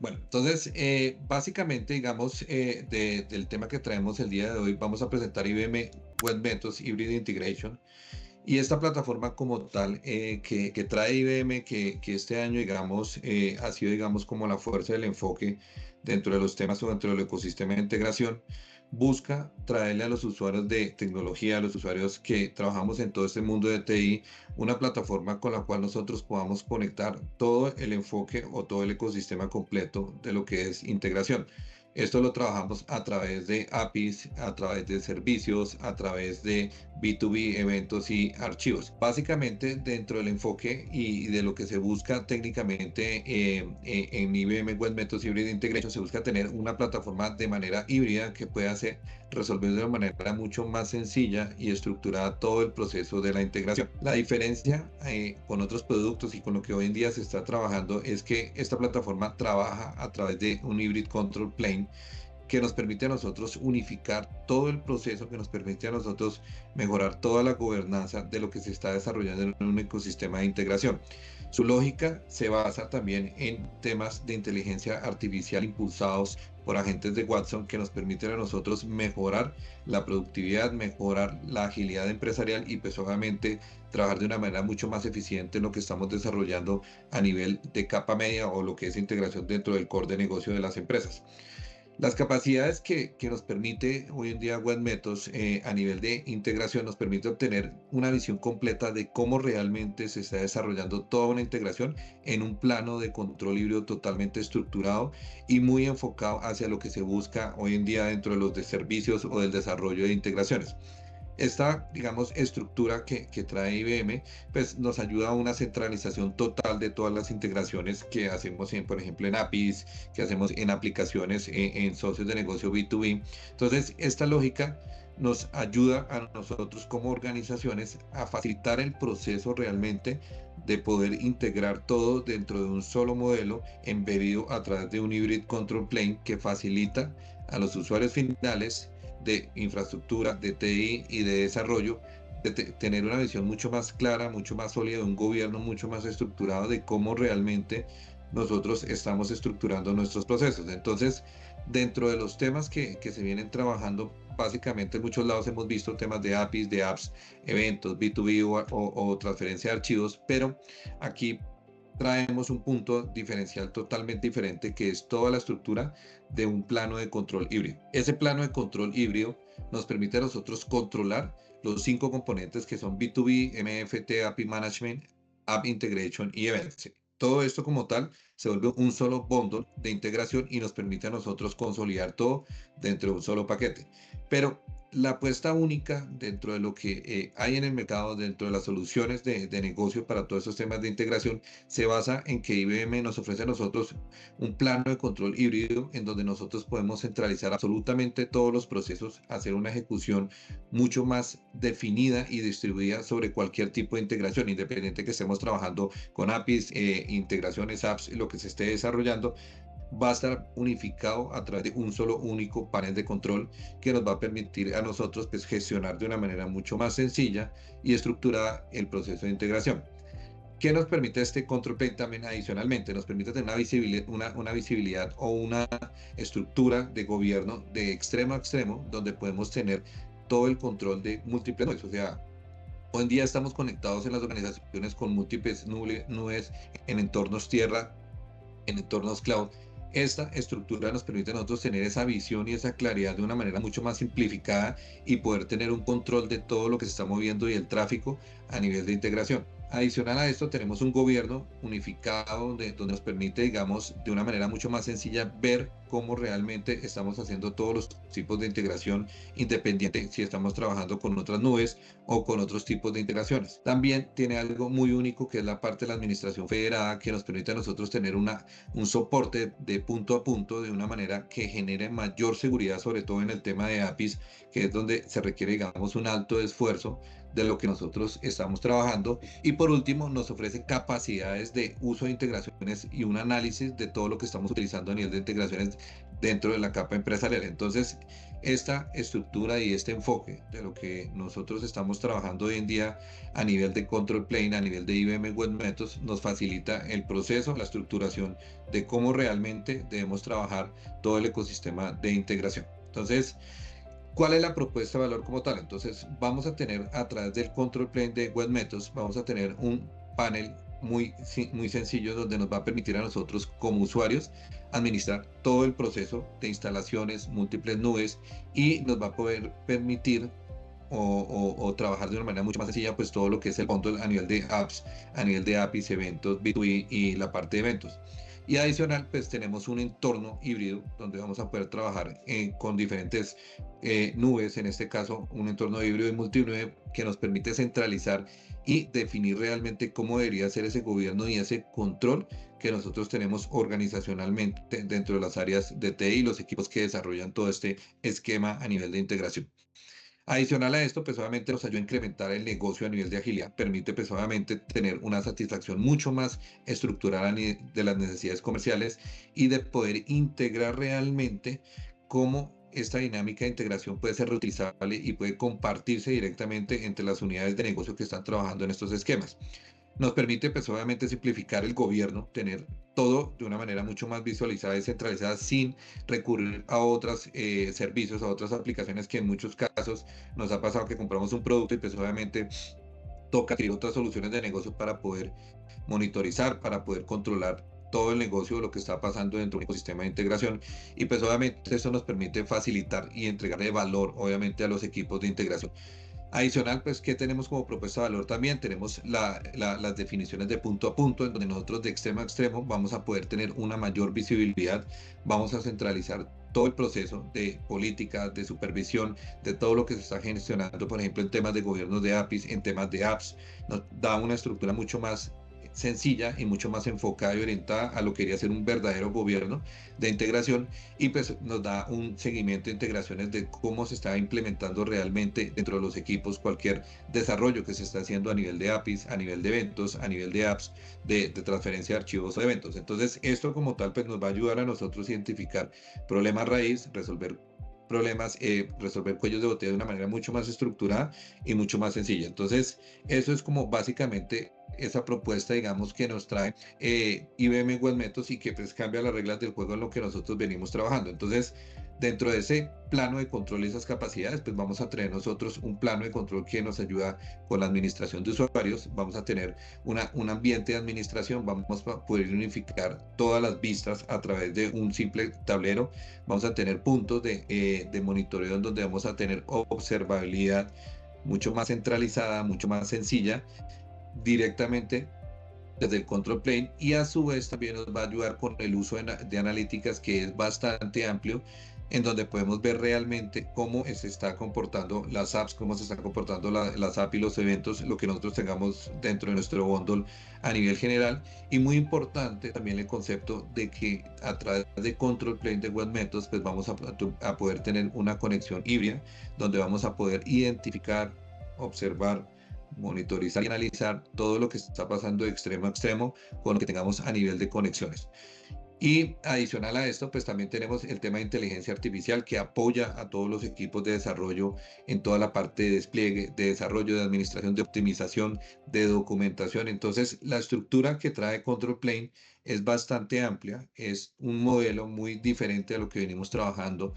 Entonces, básicamente, digamos, del tema que traemos el día de hoy, vamos a presentar IBM Web Methods Hybrid Integration, y esta plataforma como tal que trae IBM, que este año, digamos, ha sido, digamos, como la fuerza del enfoque dentro de los temas o dentro del ecosistema de integración, busca traerle a los usuarios de tecnología, a los usuarios que trabajamos en todo este mundo de TI, una plataforma con la cual nosotros podamos conectar todo el enfoque o todo el ecosistema completo de lo que es integración. Esto lo trabajamos a través de APIs, a través de servicios, a través de B2B, eventos y archivos. Básicamente, dentro del enfoque y de lo que se busca técnicamente en IBM Web Methods Hybrid Integration, se busca tener una plataforma de manera híbrida que pueda resolver de una manera mucho más sencilla y estructurada todo el proceso de la integración. La diferencia con otros productos y con lo que hoy en día se está trabajando es que esta plataforma trabaja a través de un Hybrid Control Plane que nos permite a nosotros unificar todo el proceso, que nos permite a nosotros mejorar toda la gobernanza de lo que se está desarrollando en un ecosistema de integración. Su lógica se basa también en temas de inteligencia artificial impulsados por agentes de Watson que nos permiten a nosotros mejorar la productividad, mejorar la agilidad empresarial y pues obviamente trabajar de una manera mucho más eficiente en lo que estamos desarrollando a nivel de capa media o lo que es integración dentro del core de negocio de las empresas. Las capacidades que nos permite hoy en día Web Methods a nivel de integración nos permite obtener una visión completa de cómo realmente se está desarrollando toda una integración en un plano de control híbrido totalmente estructurado y muy enfocado hacia lo que se busca hoy en día dentro de los de servicios o del desarrollo de integraciones. Esta, digamos, estructura que trae IBM, pues nos ayuda a una centralización total de todas las integraciones que hacemos, por ejemplo, en APIs, que hacemos en aplicaciones, en socios de negocio B2B. Entonces, esta lógica nos ayuda a nosotros como organizaciones a facilitar el proceso realmente de poder integrar todo dentro de un solo modelo embebido a través de un Hybrid Control Plane que facilita a los usuarios finales de infraestructura, de TI y de desarrollo, de tener una visión mucho más clara, mucho más sólida, de un gobierno mucho más estructurado de cómo realmente nosotros estamos estructurando nuestros procesos. Entonces, dentro de los temas que se vienen trabajando, básicamente en muchos lados hemos visto temas de APIs, de apps, eventos, B2B o transferencia de archivos, pero aquí traemos un punto diferencial totalmente diferente que es toda la estructura de un plano de control híbrido. Ese plano de control híbrido nos permite a nosotros controlar los 5 componentes que son B2B, MFT, API Management, App Integration y Events. Todo esto como tal se vuelve un solo bundle de integración y nos permite a nosotros consolidar todo dentro de un solo paquete. Pero la apuesta única dentro de lo que hay en el mercado, dentro de las soluciones de negocio para todos estos temas de integración, se basa en que IBM nos ofrece a nosotros un plano de control híbrido en donde nosotros podemos centralizar absolutamente todos los procesos, hacer una ejecución mucho más definida y distribuida sobre cualquier tipo de integración, independiente que estemos trabajando con APIs, integraciones, apps, lo que se esté desarrollando, va a estar unificado a través de un solo único panel de control que nos va a permitir a nosotros pues, gestionar de una manera mucho más sencilla y estructurada el proceso de integración. ¿Qué nos permite este control plane también adicionalmente? Nos permite tener una visibilidad o una estructura de gobierno de extremo a extremo donde podemos tener todo el control de múltiples nubes. O sea, hoy en día estamos conectados en las organizaciones con múltiples nubes en entornos tierra, en entornos cloud. Esta estructura nos permite a nosotros tener esa visión y esa claridad de una manera mucho más simplificada y poder tener un control de todo lo que se está moviendo y el tráfico a nivel de integración. Adicional a esto, tenemos un gobierno unificado donde nos permite, digamos, de una manera mucho más sencilla ver cómo realmente estamos haciendo todos los tipos de integración independiente si estamos trabajando con otras nubes o con otros tipos de integraciones. También tiene algo muy único que es la parte de la administración federada que nos permite a nosotros tener un soporte de punto a punto de una manera que genere mayor seguridad, sobre todo en el tema de APIs, que es donde se requiere, digamos, un alto esfuerzo de lo que nosotros estamos trabajando. Y por último, nos ofrece capacidades de uso de integraciones y un análisis de todo lo que estamos utilizando a nivel de integraciones dentro de la capa empresarial. Entonces, esta estructura y este enfoque de lo que nosotros estamos trabajando hoy en día a nivel de control plane, a nivel de IBM Web Methods, nos facilita el proceso, la estructuración de cómo realmente debemos trabajar todo el ecosistema de integración. Entonces, ¿cuál es la propuesta de valor como tal? Entonces, vamos a tener a través del control plane de Web Methods, vamos a tener un panel muy sencillo donde nos va a permitir a nosotros como usuarios administrar todo el proceso de instalaciones, múltiples nubes, y nos va a poder permitir o trabajar de una manera mucho más sencilla, pues todo lo que es el bundle a nivel de apps, a nivel de APIs, eventos, B2B y la parte de eventos. Y adicional, pues tenemos un entorno híbrido donde vamos a poder trabajar con diferentes nubes, en este caso un entorno híbrido y multinube que nos permite centralizar y definir realmente cómo debería ser ese gobierno y ese control que nosotros tenemos organizacionalmente dentro de las áreas de TI y los equipos que desarrollan todo este esquema a nivel de integración. Adicional a esto, pues obviamente nos ayuda a incrementar el negocio a nivel de agilidad, permite pues obviamente tener una satisfacción mucho más estructurada de las necesidades comerciales y de poder integrar realmente cómo esta dinámica de integración puede ser reutilizable y puede compartirse directamente entre las unidades de negocio que están trabajando en estos esquemas. Nos permite, pues obviamente, simplificar el gobierno, tener todo de una manera mucho más visualizada y centralizada sin recurrir a otros servicios, a otras aplicaciones que en muchos casos nos ha pasado que compramos un producto y pues obviamente toca adquirir otras soluciones de negocio para poder monitorizar, para poder controlar todo el negocio, lo que está pasando dentro de un ecosistema de integración, y pues obviamente eso nos permite facilitar y entregarle valor obviamente a los equipos de integración. Adicional, pues, ¿qué tenemos como propuesta de valor también? Tenemos las definiciones de punto a punto, en donde nosotros de extremo a extremo vamos a poder tener una mayor visibilidad, vamos a centralizar todo el proceso de política, de supervisión, de todo lo que se está gestionando, por ejemplo, en temas de gobierno de APIs, en temas de apps, nos da una estructura mucho más sencilla y mucho más enfocada y orientada a lo que debería ser un verdadero gobierno de integración, y pues nos da un seguimiento de integraciones de cómo se está implementando realmente dentro de los equipos cualquier desarrollo que se está haciendo a nivel de APIs, a nivel de eventos, a nivel de apps, de transferencia de archivos o eventos. Entonces esto como tal pues nos va a ayudar a nosotros a identificar problemas raíz, resolver problemas, resolver cuellos de botella de una manera mucho más estructurada y mucho más sencilla. Entonces, eso es como básicamente esa propuesta, digamos, que nos trae IBM Web Methods y que pues cambia las reglas del juego en lo que nosotros venimos trabajando. Entonces, dentro de ese plano de control y esas capacidades, pues vamos a tener nosotros un plano de control que nos ayuda con la administración de usuarios, vamos a tener un ambiente de administración, vamos a poder unificar todas las vistas a través de un simple tablero, vamos a tener puntos de monitoreo en donde vamos a tener observabilidad mucho más centralizada, mucho más sencilla, directamente desde el control plane, y a su vez también nos va a ayudar con el uso de analíticas que es bastante amplio, en donde podemos ver realmente cómo se está comportando las apps, cómo se están comportando las apps y los eventos, lo que nosotros tengamos dentro de nuestro bundle a nivel general. Y muy importante también el concepto de que a través de control plane de Web Methods pues vamos a poder tener una conexión híbrida donde vamos a poder identificar, observar, monitorizar y analizar todo lo que está pasando de extremo a extremo con lo que tengamos a nivel de conexiones. Y adicional a esto, pues también tenemos el tema de inteligencia artificial que apoya a todos los equipos de desarrollo en toda la parte de despliegue, de desarrollo, de administración, de optimización, de documentación. Entonces, la estructura que trae Control Plane es bastante amplia, es un modelo muy diferente a lo que venimos trabajando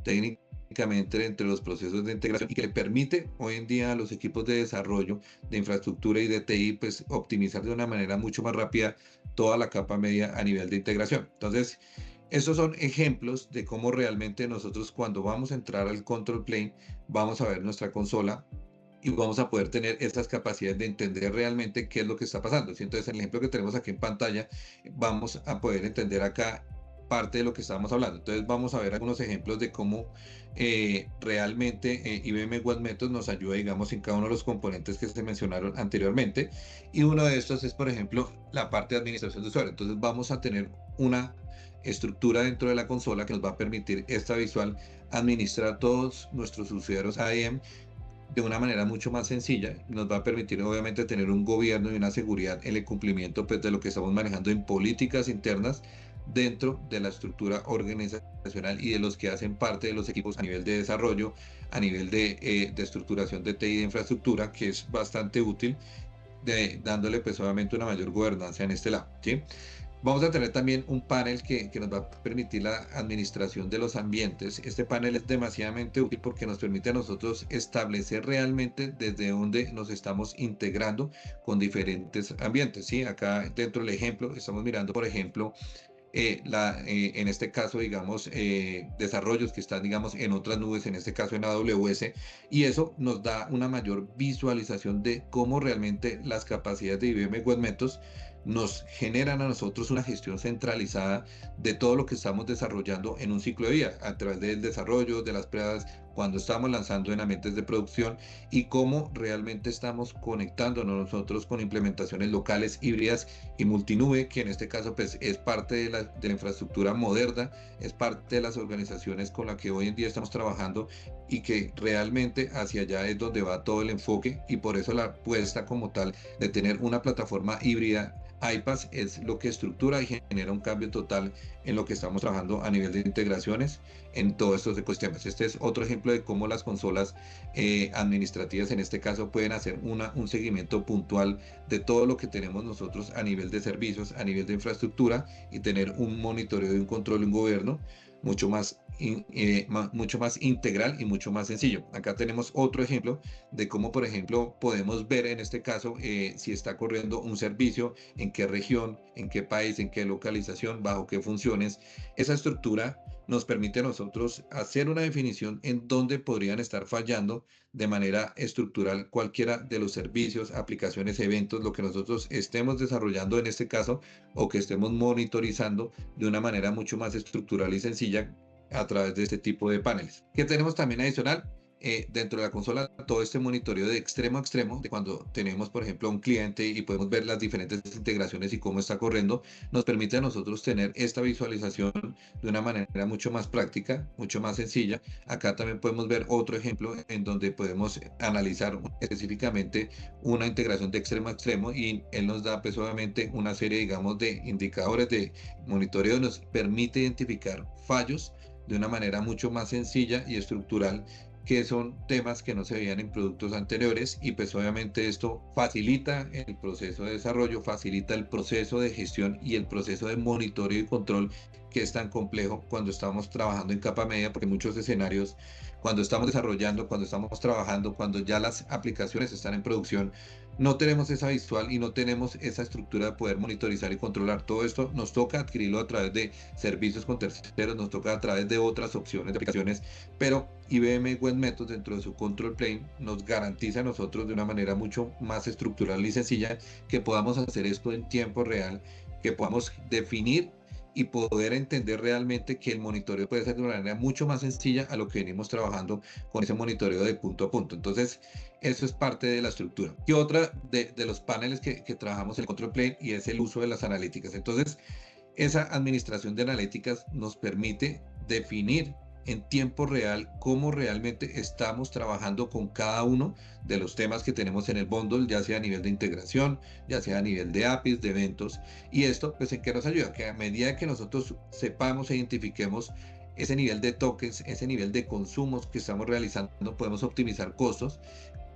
técnicamente entre los procesos de integración y que le permite hoy en día a los equipos de desarrollo de infraestructura y de TI pues optimizar de una manera mucho más rápida toda la capa media a nivel de integración. Entonces, estos son ejemplos de cómo realmente nosotros cuando vamos a entrar al control plane vamos a ver nuestra consola y vamos a poder tener estas capacidades de entender realmente qué es lo que está pasando. Entonces, en el ejemplo que tenemos aquí en pantalla, vamos a poder entender acá parte de lo que estábamos hablando. Entonces vamos a ver algunos ejemplos de cómo realmente IBM Web Methods nos ayuda, digamos, en cada uno de los componentes que se mencionaron anteriormente. Y uno de estos es, por ejemplo, la parte de administración de usuario. Entonces vamos a tener una estructura dentro de la consola que nos va a permitir esta visual administrar todos nuestros usuarios AEM de una manera mucho más sencilla. Nos va a permitir obviamente tener un gobierno y una seguridad en el cumplimiento pues, de lo que estamos manejando en políticas internas dentro de la estructura organizacional y de los que hacen parte de los equipos a nivel de desarrollo, a nivel de estructuración de TI de infraestructura, que es bastante útil, dándole pues obviamente una mayor gobernanza en este lado, ¿sí? Vamos a tener también un panel que nos va a permitir la administración de los ambientes. Este panel es demasiadamente útil porque nos permite a nosotros establecer realmente desde dónde nos estamos integrando con diferentes ambientes, ¿sí? Acá dentro del ejemplo estamos mirando, por ejemplo, en este caso, digamos, desarrollos que están, digamos, en otras nubes, en este caso en AWS, y eso nos da una mayor visualización de cómo realmente las capacidades de IBM Web Methods nos generan a nosotros una gestión centralizada de todo lo que estamos desarrollando en un ciclo de vida, a través del desarrollo, de las pruebas, cuando estamos lanzando en ambientes de producción y cómo realmente estamos conectándonos nosotros con implementaciones locales, híbridas y multinube, que en este caso pues es parte de la infraestructura moderna, es parte de las organizaciones con las que hoy en día estamos trabajando y que realmente hacia allá es donde va todo el enfoque, y por eso la apuesta como tal de tener una plataforma híbrida iPaaS es lo que estructura y genera un cambio total en lo que estamos trabajando a nivel de integraciones en todos estos ecosistemas. Este es otro ejemplo de cómo las consolas administrativas en este caso pueden hacer un seguimiento puntual de todo lo que tenemos nosotros a nivel de servicios, a nivel de infraestructura, y tener un monitoreo y un control y un gobierno mucho más integral y mucho más sencillo. Acá tenemos otro ejemplo de cómo, por ejemplo, podemos ver en este caso si está corriendo un servicio, en qué región, en qué país, en qué localización, bajo qué funciones. Esa estructura nos permite a nosotros hacer una definición en dónde podrían estar fallando de manera estructural cualquiera de los servicios, aplicaciones, eventos, lo que nosotros estemos desarrollando en este caso, o que estemos monitorizando de una manera mucho más estructural y sencilla a través de este tipo de paneles. ¿Qué tenemos también adicional? Dentro de la consola, todo este monitoreo de extremo a extremo, de cuando tenemos, por ejemplo, un cliente y podemos ver las diferentes integraciones y cómo está corriendo, nos permite a nosotros tener esta visualización de una manera mucho más práctica, mucho más sencilla. Acá también podemos ver otro ejemplo en donde podemos analizar específicamente una integración de extremo a extremo, y él nos da pues obviamente una serie, digamos, de indicadores de monitoreo, nos permite identificar fallos de una manera mucho más sencilla y estructural, que son temas que no se veían en productos anteriores, y pues obviamente esto facilita el proceso de desarrollo, facilita el proceso de gestión y el proceso de monitoreo y control, que es tan complejo cuando estamos trabajando en capa media, porque muchos escenarios, cuando estamos desarrollando, cuando estamos trabajando, cuando ya las aplicaciones están en producción, no tenemos esa visual y no tenemos esa estructura de poder monitorizar y controlar. Todo esto nos toca adquirirlo a través de servicios con terceros, nos toca a través de otras opciones de aplicaciones, pero IBM Web Methods, dentro de su control plane, nos garantiza a nosotros de una manera mucho más estructural y sencilla que podamos hacer esto en tiempo real, que podamos definir y poder entender realmente que el monitoreo puede ser de una manera mucho más sencilla a lo que venimos trabajando con ese monitoreo de punto a punto. Entonces, eso es parte de la estructura. Y otra de los paneles que trabajamos en el control plane, y es el uso de las analíticas. Entonces, esa administración de analíticas nos permite definir en tiempo real cómo realmente estamos trabajando con cada uno de los temas que tenemos en el bundle, ya sea a nivel de integración, ya sea a nivel de APIs, de eventos. Y esto, pues, ¿en qué nos ayuda? Que a medida que nosotros sepamos e identifiquemos ese nivel de tokens, ese nivel de consumos que estamos realizando, podemos optimizar costos,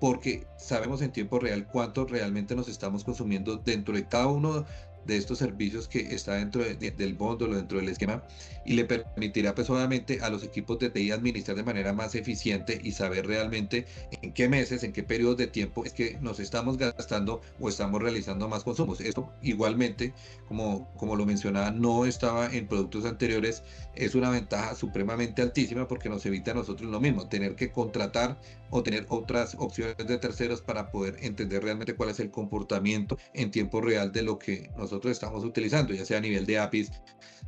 porque sabemos en tiempo real cuánto realmente nos estamos consumiendo dentro de cada uno de estos servicios que está dentro del bundle o dentro del esquema, y le permitirá pues obviamente a los equipos de TI administrar de manera más eficiente y saber realmente en qué meses, en qué periodos de tiempo es que nos estamos gastando o estamos realizando más consumos. Esto igualmente, como lo mencionaba, no estaba en productos anteriores, es una ventaja supremamente altísima, porque nos evita a nosotros lo mismo, tener que contratar o tener otras opciones de terceros para poder entender realmente cuál es el comportamiento en tiempo real de lo que nosotros estamos utilizando, ya sea a nivel de APIs,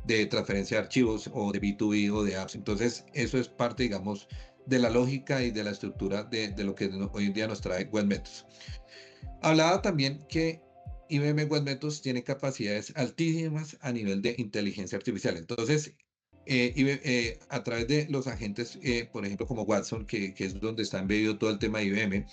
de transferencia de archivos, o de B2B o de apps. Entonces, eso es parte, digamos, de la lógica y de la estructura de lo que hoy en día nos trae Web Methods. Hablaba también que IBM Web Methods tiene capacidades altísimas a nivel de inteligencia artificial. Entonces, a través de los agentes, por ejemplo, como Watson, que es donde está embebido todo el tema de IBM,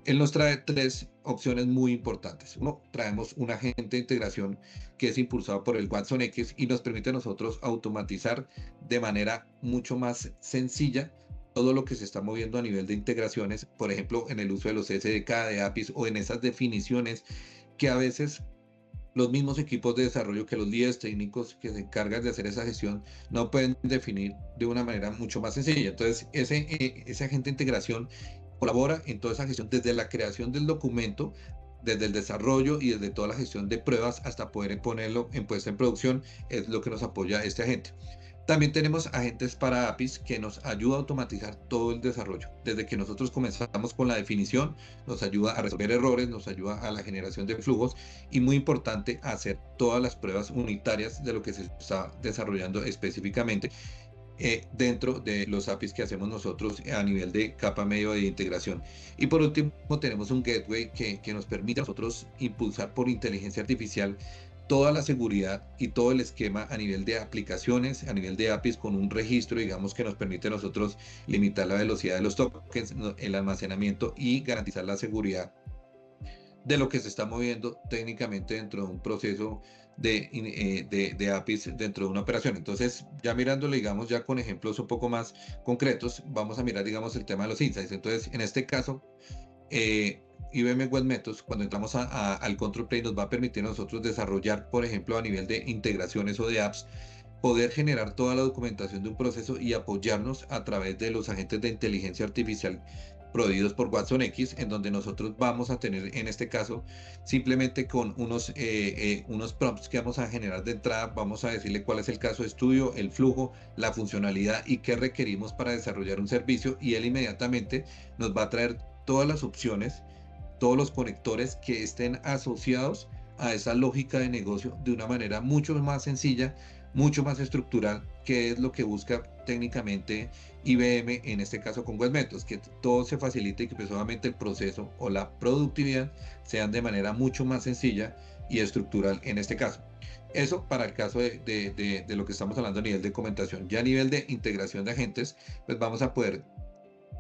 él nos trae tres opciones muy importantes. Uno, traemos un agente de integración que es impulsado por el Watson X y nos permite a nosotros automatizar de manera mucho más sencilla todo lo que se está moviendo a nivel de integraciones, por ejemplo, en el uso de los SDK, de APIs, o en esas definiciones que a veces los mismos equipos de desarrollo, que los líderes técnicos que se encargan de hacer esa gestión, no pueden definir de una manera mucho más sencilla. Entonces, ese agente de integración colabora en toda esa gestión, desde la creación del documento desde el desarrollo y desde toda la gestión de pruebas hasta poder ponerlo en puesta en producción, es lo que nos apoya este agente. También tenemos agentes para APIs que nos ayuda a automatizar todo el desarrollo. Desde que nosotros comenzamos con la definición, nos ayuda a resolver errores, nos ayuda a la generación de flujos y muy importante hacer todas las pruebas unitarias de lo que se está desarrollando específicamente dentro de los APIs que hacemos nosotros a nivel de capa medio de integración. Y por último tenemos un gateway que nos permite a nosotros impulsar por inteligencia artificial toda la seguridad y todo el esquema a nivel de aplicaciones, a nivel de APIs con un registro, digamos, que nos permite a nosotros limitar la velocidad de los tokens, el almacenamiento y garantizar la seguridad de lo que se está moviendo técnicamente dentro de un proceso de APIs dentro de una operación. Entonces, ya mirándolo, digamos, ya con ejemplos un poco más concretos, vamos a mirar, digamos, el tema de los insights. Entonces, en este caso, IBM Web Methods, cuando entramos al Control Plane, nos va a permitir a nosotros desarrollar, por ejemplo, a nivel de integraciones o de apps, poder generar toda la documentación de un proceso y apoyarnos a través de los agentes de inteligencia artificial proveídos por Watson X, en donde nosotros vamos a tener, en este caso, simplemente con unos prompts que vamos a generar de entrada, vamos a decirle cuál es el caso de estudio, el flujo, la funcionalidad y qué requerimos para desarrollar un servicio, y él inmediatamente nos va a traer todas las opciones, todos los conectores que estén asociados a esa lógica de negocio de una manera mucho más sencilla, mucho más estructural, que es lo que busca técnicamente IBM en este caso con Web Methods, que todo se facilite y que pues obviamente el proceso o la productividad sean de manera mucho más sencilla y estructural en este caso. Eso para el caso de lo que estamos hablando a nivel de documentación. Ya a nivel de integración de agentes, pues vamos a poder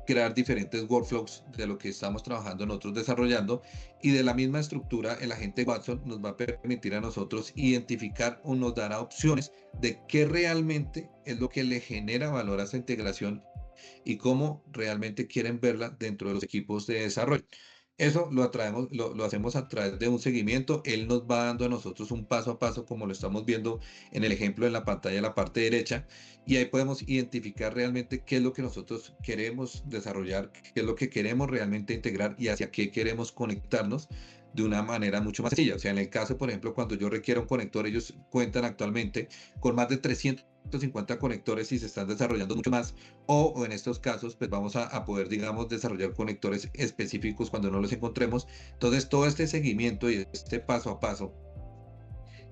crear diferentes workflows de lo que estamos trabajando nosotros desarrollando, y de la misma estructura el agente Watson nos va a permitir a nosotros identificar o nos dará opciones de qué realmente es lo que le genera valor a esa integración y cómo realmente quieren verla dentro de los equipos de desarrollo. Eso lo hacemos a través de un seguimiento. Él nos va dando a nosotros un paso a paso, como lo estamos viendo en el ejemplo en la pantalla, en la parte derecha, y ahí podemos identificar realmente qué es lo que nosotros queremos desarrollar, qué es lo que queremos realmente integrar y hacia qué queremos conectarnos de una manera mucho más sencilla. O sea, en el caso, por ejemplo, cuando yo requiero un conector, ellos cuentan actualmente con más de 350 conectores y se están desarrollando mucho más, o en estos casos pues vamos a poder, digamos, desarrollar conectores específicos cuando no los encontremos. Entonces todo este seguimiento y este paso a paso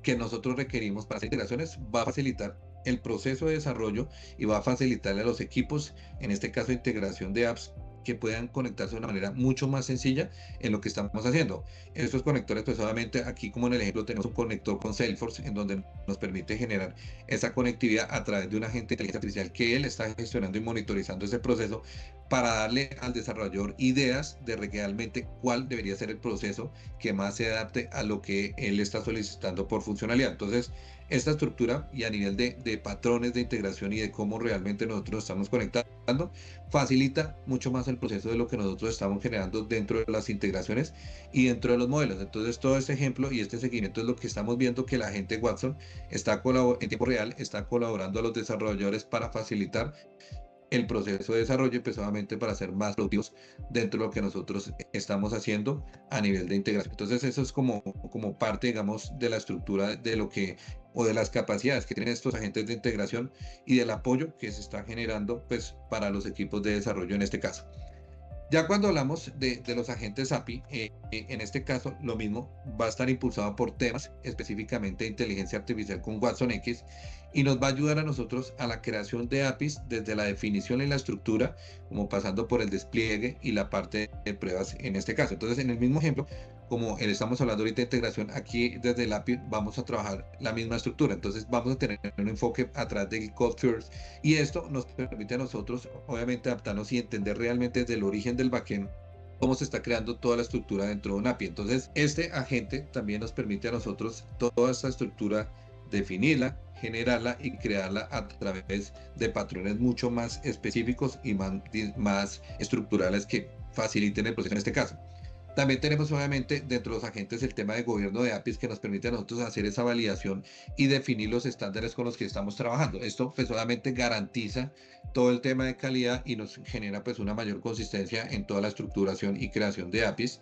que nosotros requerimos para hacer integraciones va a facilitar el proceso de desarrollo y va a facilitarle a los equipos, en este caso integración de apps, que puedan conectarse de una manera mucho más sencilla en lo que estamos haciendo. Estos conectores, pues obviamente aquí como en el ejemplo tenemos un conector con Salesforce en donde nos permite generar esa conectividad a través de un agente de inteligencia artificial que él está gestionando y monitorizando ese proceso para darle al desarrollador ideas de realmente cuál debería ser el proceso que más se adapte a lo que él está solicitando por funcionalidad. Entonces, esta estructura y a nivel de patrones de integración y de cómo realmente nosotros estamos conectando, facilita mucho más el proceso de lo que nosotros estamos generando dentro de las integraciones y dentro de los modelos. Entonces, todo este ejemplo y este seguimiento es lo que estamos viendo, que la gente Watson está en tiempo real, está colaborando a los desarrolladores para facilitar el proceso de desarrollo y pues obviamente para ser más productivos dentro de lo que nosotros estamos haciendo a nivel de integración. Entonces eso es como parte, digamos, de la estructura de lo que, o de las capacidades que tienen estos agentes de integración y del apoyo que se está generando pues para los equipos de desarrollo en este caso. Ya cuando hablamos de los agentes API, en este caso lo mismo va a estar impulsado por temas, específicamente de inteligencia artificial con Watson X, y nos va a ayudar a nosotros a la creación de APIs desde la definición y la estructura, como pasando por el despliegue y la parte de pruebas en este caso. Entonces, en el mismo ejemplo, como estamos hablando ahorita de integración, aquí desde el API vamos a trabajar la misma estructura. Entonces, vamos a tener un enfoque a través del Code First, y esto nos permite a nosotros, obviamente, adaptarnos y entender realmente desde el origen del backend cómo se está creando toda la estructura dentro de un API. Entonces, este agente también nos permite a nosotros toda esta estructura definirla, generarla y crearla a través de patrones mucho más específicos y más estructurales que faciliten el proceso en este caso. También tenemos obviamente dentro de los agentes el tema de gobierno de APIs que nos permite a nosotros hacer esa validación y definir los estándares con los que estamos trabajando. Esto pues obviamente garantiza todo el tema de calidad y nos genera pues una mayor consistencia en toda la estructuración y creación de APIs.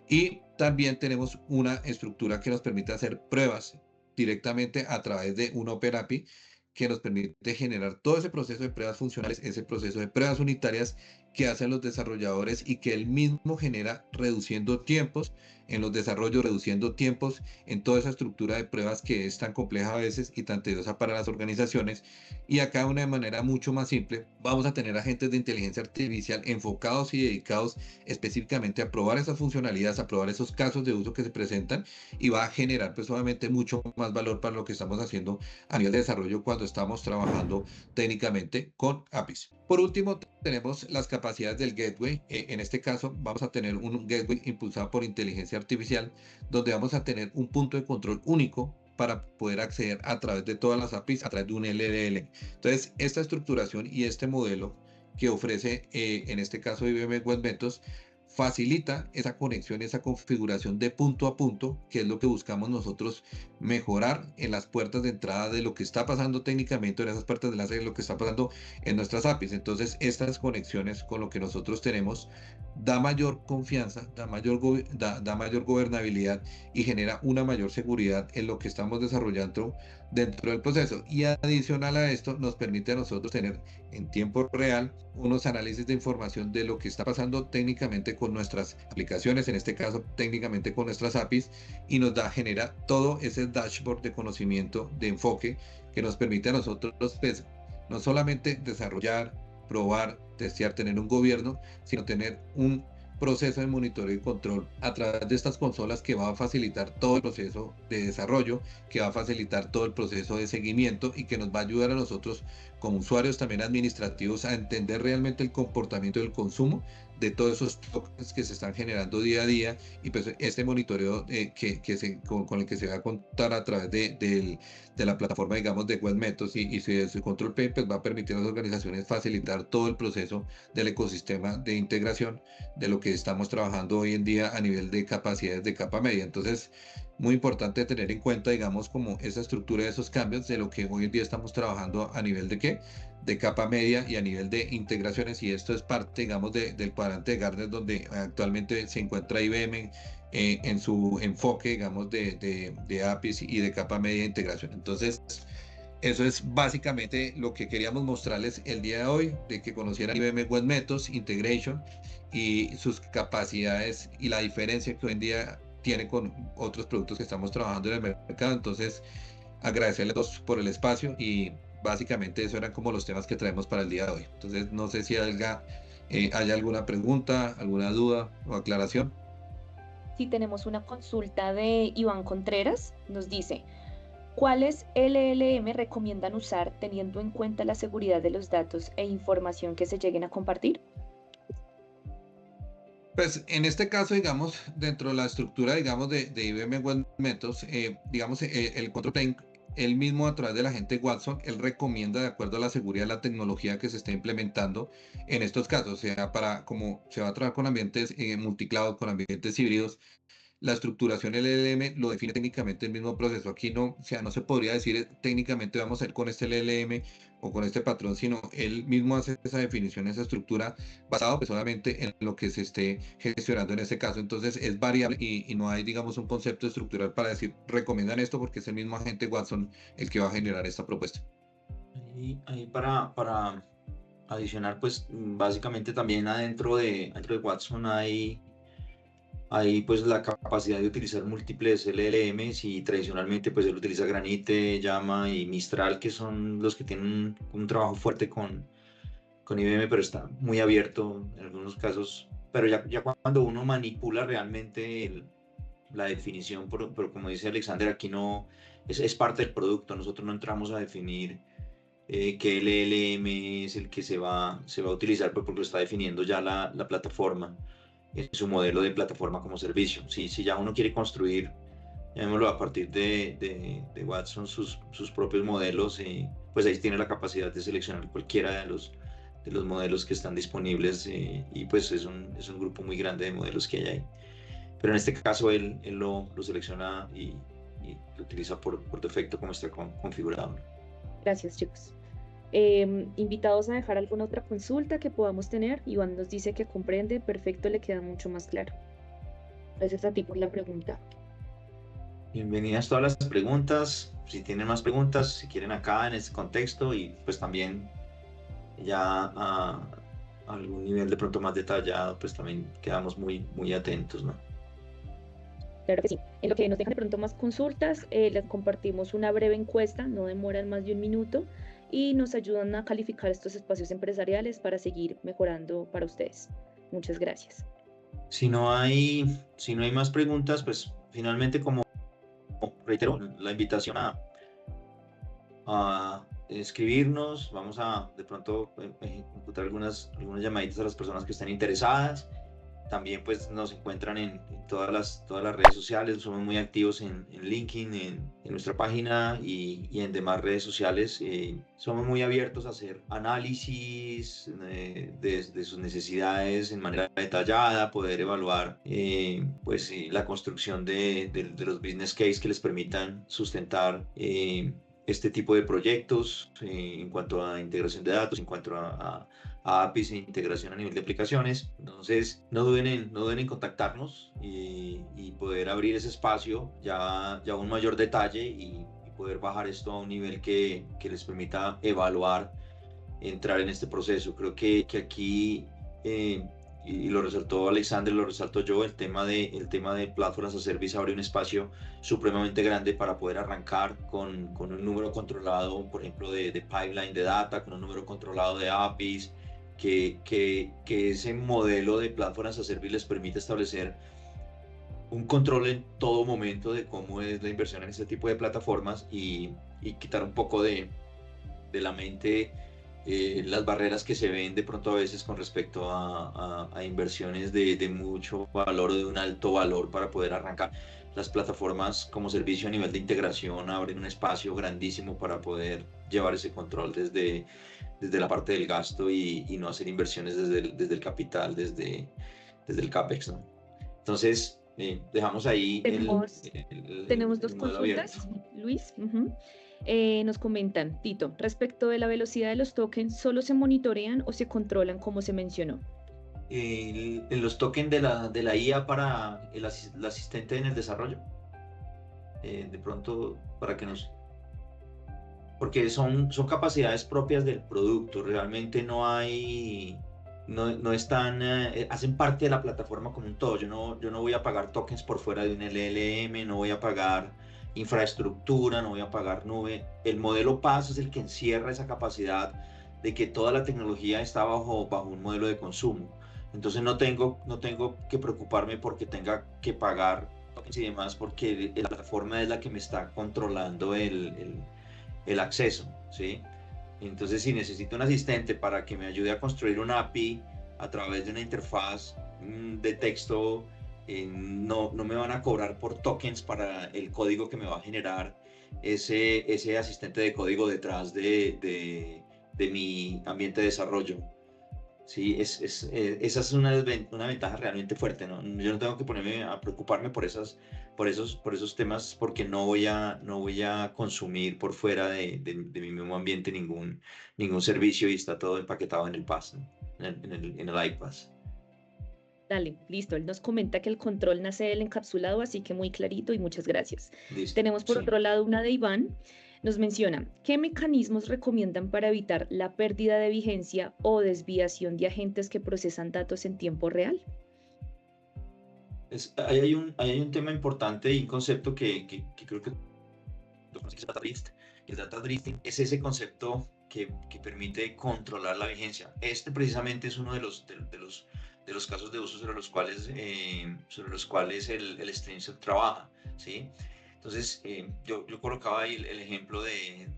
Y también tenemos una estructura que nos permite hacer pruebas directamente a través de un Open API que nos permite generar todo ese proceso de pruebas funcionales, ese proceso de pruebas unitarias que hacen los desarrolladores y que él mismo genera reduciendo tiempos en los desarrollos, reduciendo tiempos en toda esa estructura de pruebas que es tan compleja a veces y tan tediosa para las organizaciones. Y acá de una manera mucho más simple, vamos a tener agentes de inteligencia artificial enfocados y dedicados específicamente a probar esas funcionalidades, a probar esos casos de uso que se presentan y va a generar pues obviamente mucho más valor para lo que estamos haciendo a nivel de desarrollo cuando estamos trabajando técnicamente con APIs. Por último, tenemos las capacidades del gateway. En este caso, vamos a tener un gateway impulsado por inteligencia artificial, donde vamos a tener un punto de control único para poder acceder a través de todas las APIs, a través de un LLM. Entonces, esta estructuración y este modelo que ofrece, en este caso IBM Webventos, facilita esa conexión, esa configuración de punto a punto, que es lo que buscamos nosotros mejorar en las puertas de entrada de lo que está pasando técnicamente, en esas puertas de enlace de lo que está pasando en nuestras APIs. Entonces, estas conexiones con lo que nosotros tenemos da mayor confianza, da mayor gobernabilidad y genera una mayor seguridad en lo que estamos desarrollando dentro del proceso. Y adicional a esto, nos permite a nosotros tener en tiempo real unos análisis de información de lo que está pasando técnicamente con nuestras aplicaciones, en este caso técnicamente con nuestras APIs, y nos genera todo ese dashboard de conocimiento, de enfoque, que nos permite a nosotros pues, no solamente desarrollar, probar, testear, tener un gobierno, sino tener un proceso de monitoreo y control a través de estas consolas que va a facilitar todo el proceso de desarrollo, que va a facilitar todo el proceso de seguimiento y que nos va a ayudar a nosotros como usuarios también administrativos a entender realmente el comportamiento del consumo de todos esos tokens que se están generando día a día y pues este monitoreo con el que se va a contar a través de la plataforma, digamos, de Webmetos y su control P, pues va a permitir a las organizaciones facilitar todo el proceso del ecosistema de integración de lo que estamos trabajando hoy en día a nivel de capacidades de capa media. Entonces, muy importante tener en cuenta, digamos, como esa estructura de esos cambios de lo que hoy en día estamos trabajando a nivel de qué, de capa media y a nivel de integraciones, y esto es parte, digamos, del cuadrante de Gartner donde actualmente se encuentra IBM en su enfoque, digamos, de APIs y de capa media de integración. Entonces, eso es básicamente lo que queríamos mostrarles el día de hoy, de que conocieran IBM Web Methods Integration y sus capacidades y la diferencia que hoy en día tiene con otros productos que estamos trabajando en el mercado. Entonces, agradecerles por el espacio y básicamente eso eran como los temas que traemos para el día de hoy. Entonces, no sé si hay alguna pregunta, alguna duda o aclaración. Si tenemos una consulta de Iván Contreras, nos dice, ¿cuáles LLM recomiendan usar teniendo en cuenta la seguridad de los datos e información que se lleguen a compartir? Pues en este caso, digamos, dentro de la estructura, digamos, de IBM Web Methods, digamos, el control plane, él mismo a través del agente Watson, él recomienda de acuerdo a la seguridad de la tecnología que se está implementando en estos casos, o sea, para como se va a trabajar con ambientes multicloud, con ambientes híbridos, la estructuración LLM lo define técnicamente el mismo proceso. Aquí no, o sea, no se podría decir técnicamente vamos a ir con este LLM o con este patrón, sino él mismo hace esa definición, esa estructura, basado pues solamente en lo que se esté gestionando en este caso. Entonces es variable y no hay, digamos, un concepto estructural para decir recomiendan esto porque es el mismo agente Watson el que va a generar esta propuesta. Ahí para adicionar, pues básicamente también dentro de Watson hay pues la capacidad de utilizar múltiples LLMs y tradicionalmente pues él utiliza Granite, Llama y Mistral, que son los que tienen un trabajo fuerte con IBM, pero está muy abierto en algunos casos. Pero ya cuando uno manipula realmente la definición, pero como dice Alexander, aquí no es parte del producto, nosotros no entramos a definir qué LLM es el que se va a utilizar, pues porque lo está definiendo ya la plataforma en su modelo de plataforma como servicio. Si ya uno quiere construir, llamémoslo a partir de Watson, sus propios modelos, pues ahí tiene la capacidad de seleccionar cualquiera de los modelos que están disponibles y pues es un grupo muy grande de modelos que hay ahí. Pero en este caso él lo selecciona y lo utiliza por defecto como está configurado. Gracias, chicos. Invitados a dejar alguna otra consulta que podamos tener. Iván nos dice que comprende, perfecto, le queda mucho más claro. Gracias a ti por la pregunta. Bienvenidas todas las preguntas. Si tienen más preguntas, si quieren acá en este contexto y pues también ya a algún nivel de pronto más detallado, pues también quedamos muy atentos, ¿no? Claro que sí. En lo que nos dejan de pronto más consultas, les compartimos una breve encuesta, no demoran más de un minuto, y nos ayudan a calificar estos espacios empresariales para seguir mejorando para ustedes. Muchas gracias. Si no hay más preguntas, pues finalmente, como reitero, la invitación a escribirnos, vamos a de pronto ejecutar algunas llamaditas a las personas que estén interesadas. También pues nos encuentran en todas las redes sociales, somos muy activos en LinkedIn, en nuestra página y en demás redes sociales. Somos muy abiertos a hacer análisis de sus necesidades en manera detallada, poder evaluar pues la construcción de los business case que les permitan sustentar este tipo de proyectos en cuanto a integración de datos, en cuanto a APIs e integración a nivel de aplicaciones. Entonces, no duden en contactarnos y poder abrir ese espacio ya a un mayor detalle y poder bajar esto a un nivel que les permita evaluar, entrar en este proceso. Creo que aquí, y lo resaltó Alexander, lo resaltó yo, el tema de Platform as a Service abre un espacio supremamente grande para poder arrancar con un número controlado, por ejemplo, de pipeline de data, con un número controlado de APIs, que ese modelo de Platform as a Service les permite establecer un control en todo momento de cómo es la inversión en este tipo de plataformas y quitar un poco de la mente las barreras que se ven de pronto a veces con respecto a inversiones de mucho valor o de un alto valor para poder arrancar. Las plataformas como servicio a nivel de integración abren un espacio grandísimo para poder llevar ese control desde la parte del gasto y no hacer inversiones desde el capital, desde el CAPEX, ¿no? Entonces, dejamos ahí tenemos dos modelo consultas, abierto. Luis. Nos comentan, Tito, respecto de la velocidad de los tokens, ¿solo se monitorean o se controlan como se mencionó? En los tokens de la IA para el asistente en el desarrollo. De pronto, para que nos... Porque son capacidades propias del producto, realmente no están, hacen parte de la plataforma como un todo. Yo no voy a pagar tokens por fuera de un LLM, no voy a pagar infraestructura, no voy a pagar nube. El modelo PaaS es el que encierra esa capacidad de que toda la tecnología está bajo un modelo de consumo. Entonces no tengo que preocuparme porque tenga que pagar tokens y demás, porque la plataforma es la que me está controlando el acceso, ¿sí? Entonces, si necesito un asistente para que me ayude a construir una API a través de una interfaz de texto, no me van a cobrar por tokens para el código que me va a generar ese asistente de código detrás de mi ambiente de desarrollo. Sí, esa es una ventaja realmente fuerte, ¿no? Yo no tengo que ponerme a preocuparme por esos temas porque no voy a consumir por fuera de mi mismo ambiente ningún servicio y está todo empaquetado en el PaaS, ¿no? En el iPaaS. Dale, listo. Él nos comenta que el control nace del encapsulado, así que muy clarito y muchas gracias. Listo, Tenemos por sí. otro lado una de Iván. Nos menciona, ¿qué mecanismos recomiendan para evitar la pérdida de vigencia o desviación de agentes que procesan datos en tiempo real? Ahí hay un tema importante y un concepto que creo que es data drift. El data drifting es ese concepto que permite controlar la vigencia. Este precisamente es uno de los casos de uso sobre los cuales el Streamset trabaja, ¿sí? Entonces, yo colocaba ahí el ejemplo de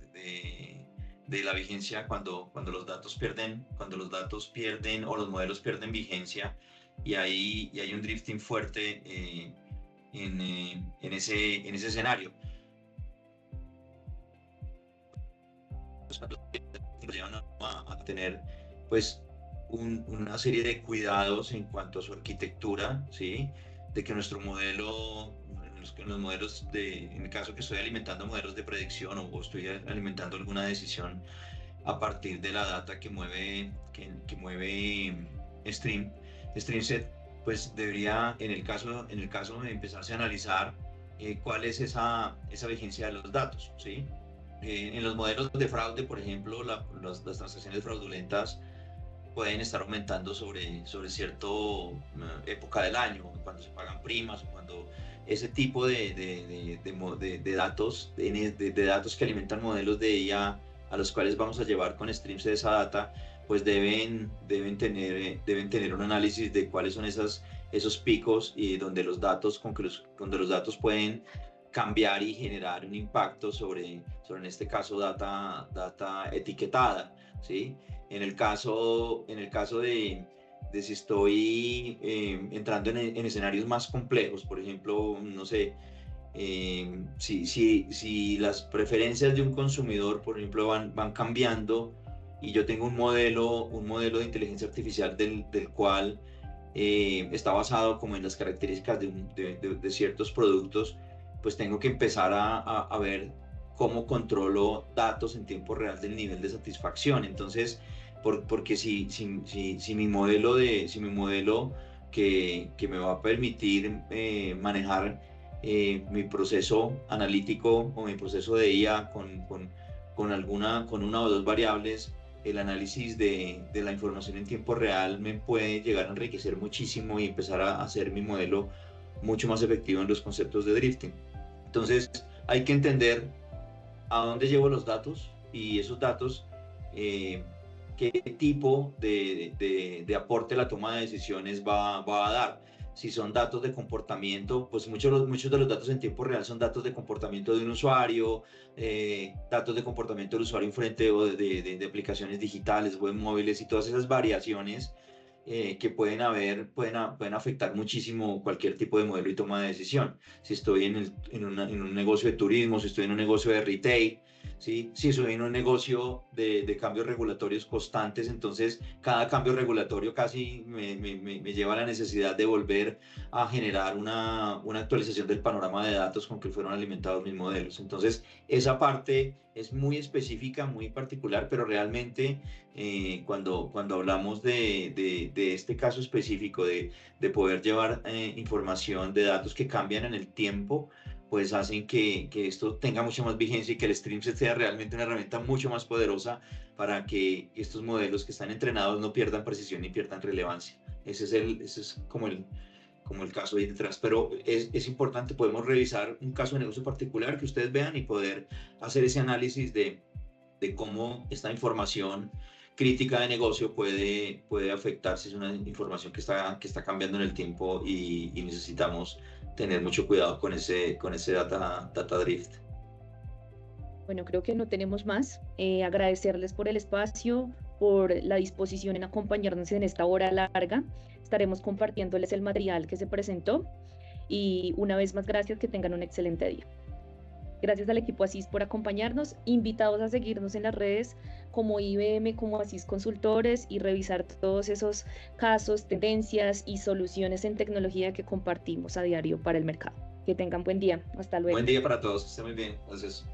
la vigencia cuando los datos pierden o los modelos pierden vigencia y hay un drifting fuerte en ese escenario. Llevan a tener pues una serie de cuidados en cuanto a su arquitectura, ¿sí? De que nuestro modelo, en los modelos en el caso que estoy alimentando modelos de predicción o estoy alimentando alguna decisión a partir de la data que mueve StreamSet, pues debería, en el caso de empezarse a analizar cuál es esa vigencia de los datos, ¿sí? En los modelos de fraude, por ejemplo, las transacciones fraudulentas pueden estar aumentando sobre cierta época del año, cuando se pagan primas o cuando ese tipo de datos, de datos que alimentan modelos de IA a los cuales vamos a llevar con streams de esa data, pues deben tener un análisis de cuáles son esos picos y donde los datos, donde los datos pueden cambiar y generar un impacto sobre en este caso data etiquetada, ¿sí? En el caso de si estoy entrando en escenarios más complejos, por ejemplo, no sé, si las preferencias de un consumidor, por ejemplo, van cambiando y yo tengo un modelo de inteligencia artificial del cual está basado como en las características de ciertos productos, pues tengo que empezar a ver cómo controlo datos en tiempo real del nivel de satisfacción. Entonces, porque si mi modelo que me va a permitir manejar mi proceso analítico o mi proceso de IA con una o dos variables, el análisis de la información en tiempo real me puede llegar a enriquecer muchísimo y empezar a hacer mi modelo mucho más efectivo en los conceptos de drifting. Entonces, hay que entender a dónde llevo los datos y esos datos, qué tipo de aporte a la toma de decisiones va a dar. Si son datos de comportamiento, pues muchos de los datos en tiempo real son datos de comportamiento de un usuario, datos de comportamiento del usuario en frente de aplicaciones digitales, web móviles y todas esas variaciones que pueden afectar muchísimo cualquier tipo de modelo y toma de decisión. Si estoy en un negocio de turismo, si estoy en un negocio de retail, ¿sí? Si estoy en un negocio de cambios regulatorios constantes, entonces cada cambio regulatorio casi me lleva a la necesidad de volver a generar una actualización del panorama de datos con que fueron alimentados mis modelos. Entonces, esa parte es muy específica, muy particular, pero realmente cuando hablamos de este caso específico, de poder llevar información de datos que cambian en el tiempo, pues hacen que esto tenga mucha más vigencia y que el Streamset sea realmente una herramienta mucho más poderosa para que estos modelos que están entrenados no pierdan precisión ni pierdan relevancia. Ese es como el caso ahí detrás, pero es importante, podemos revisar un caso de negocio particular que ustedes vean y poder hacer ese análisis de cómo esta información crítica de negocio puede afectar si es una información que está cambiando en el tiempo y necesitamos tener mucho cuidado con ese data drift. Bueno, creo que no tenemos más. Agradecerles por el espacio, por la disposición en acompañarnos en esta hora larga. Estaremos compartiéndoles el material que se presentó y una vez más gracias, que tengan un excelente día. Gracias al equipo Asís por acompañarnos, invitados a seguirnos en las redes como IBM, como Asís Consultores y revisar todos esos casos, tendencias y soluciones en tecnología que compartimos a diario para el mercado. Que tengan buen día. Hasta luego. Buen día para todos. Que estén muy bien. Gracias.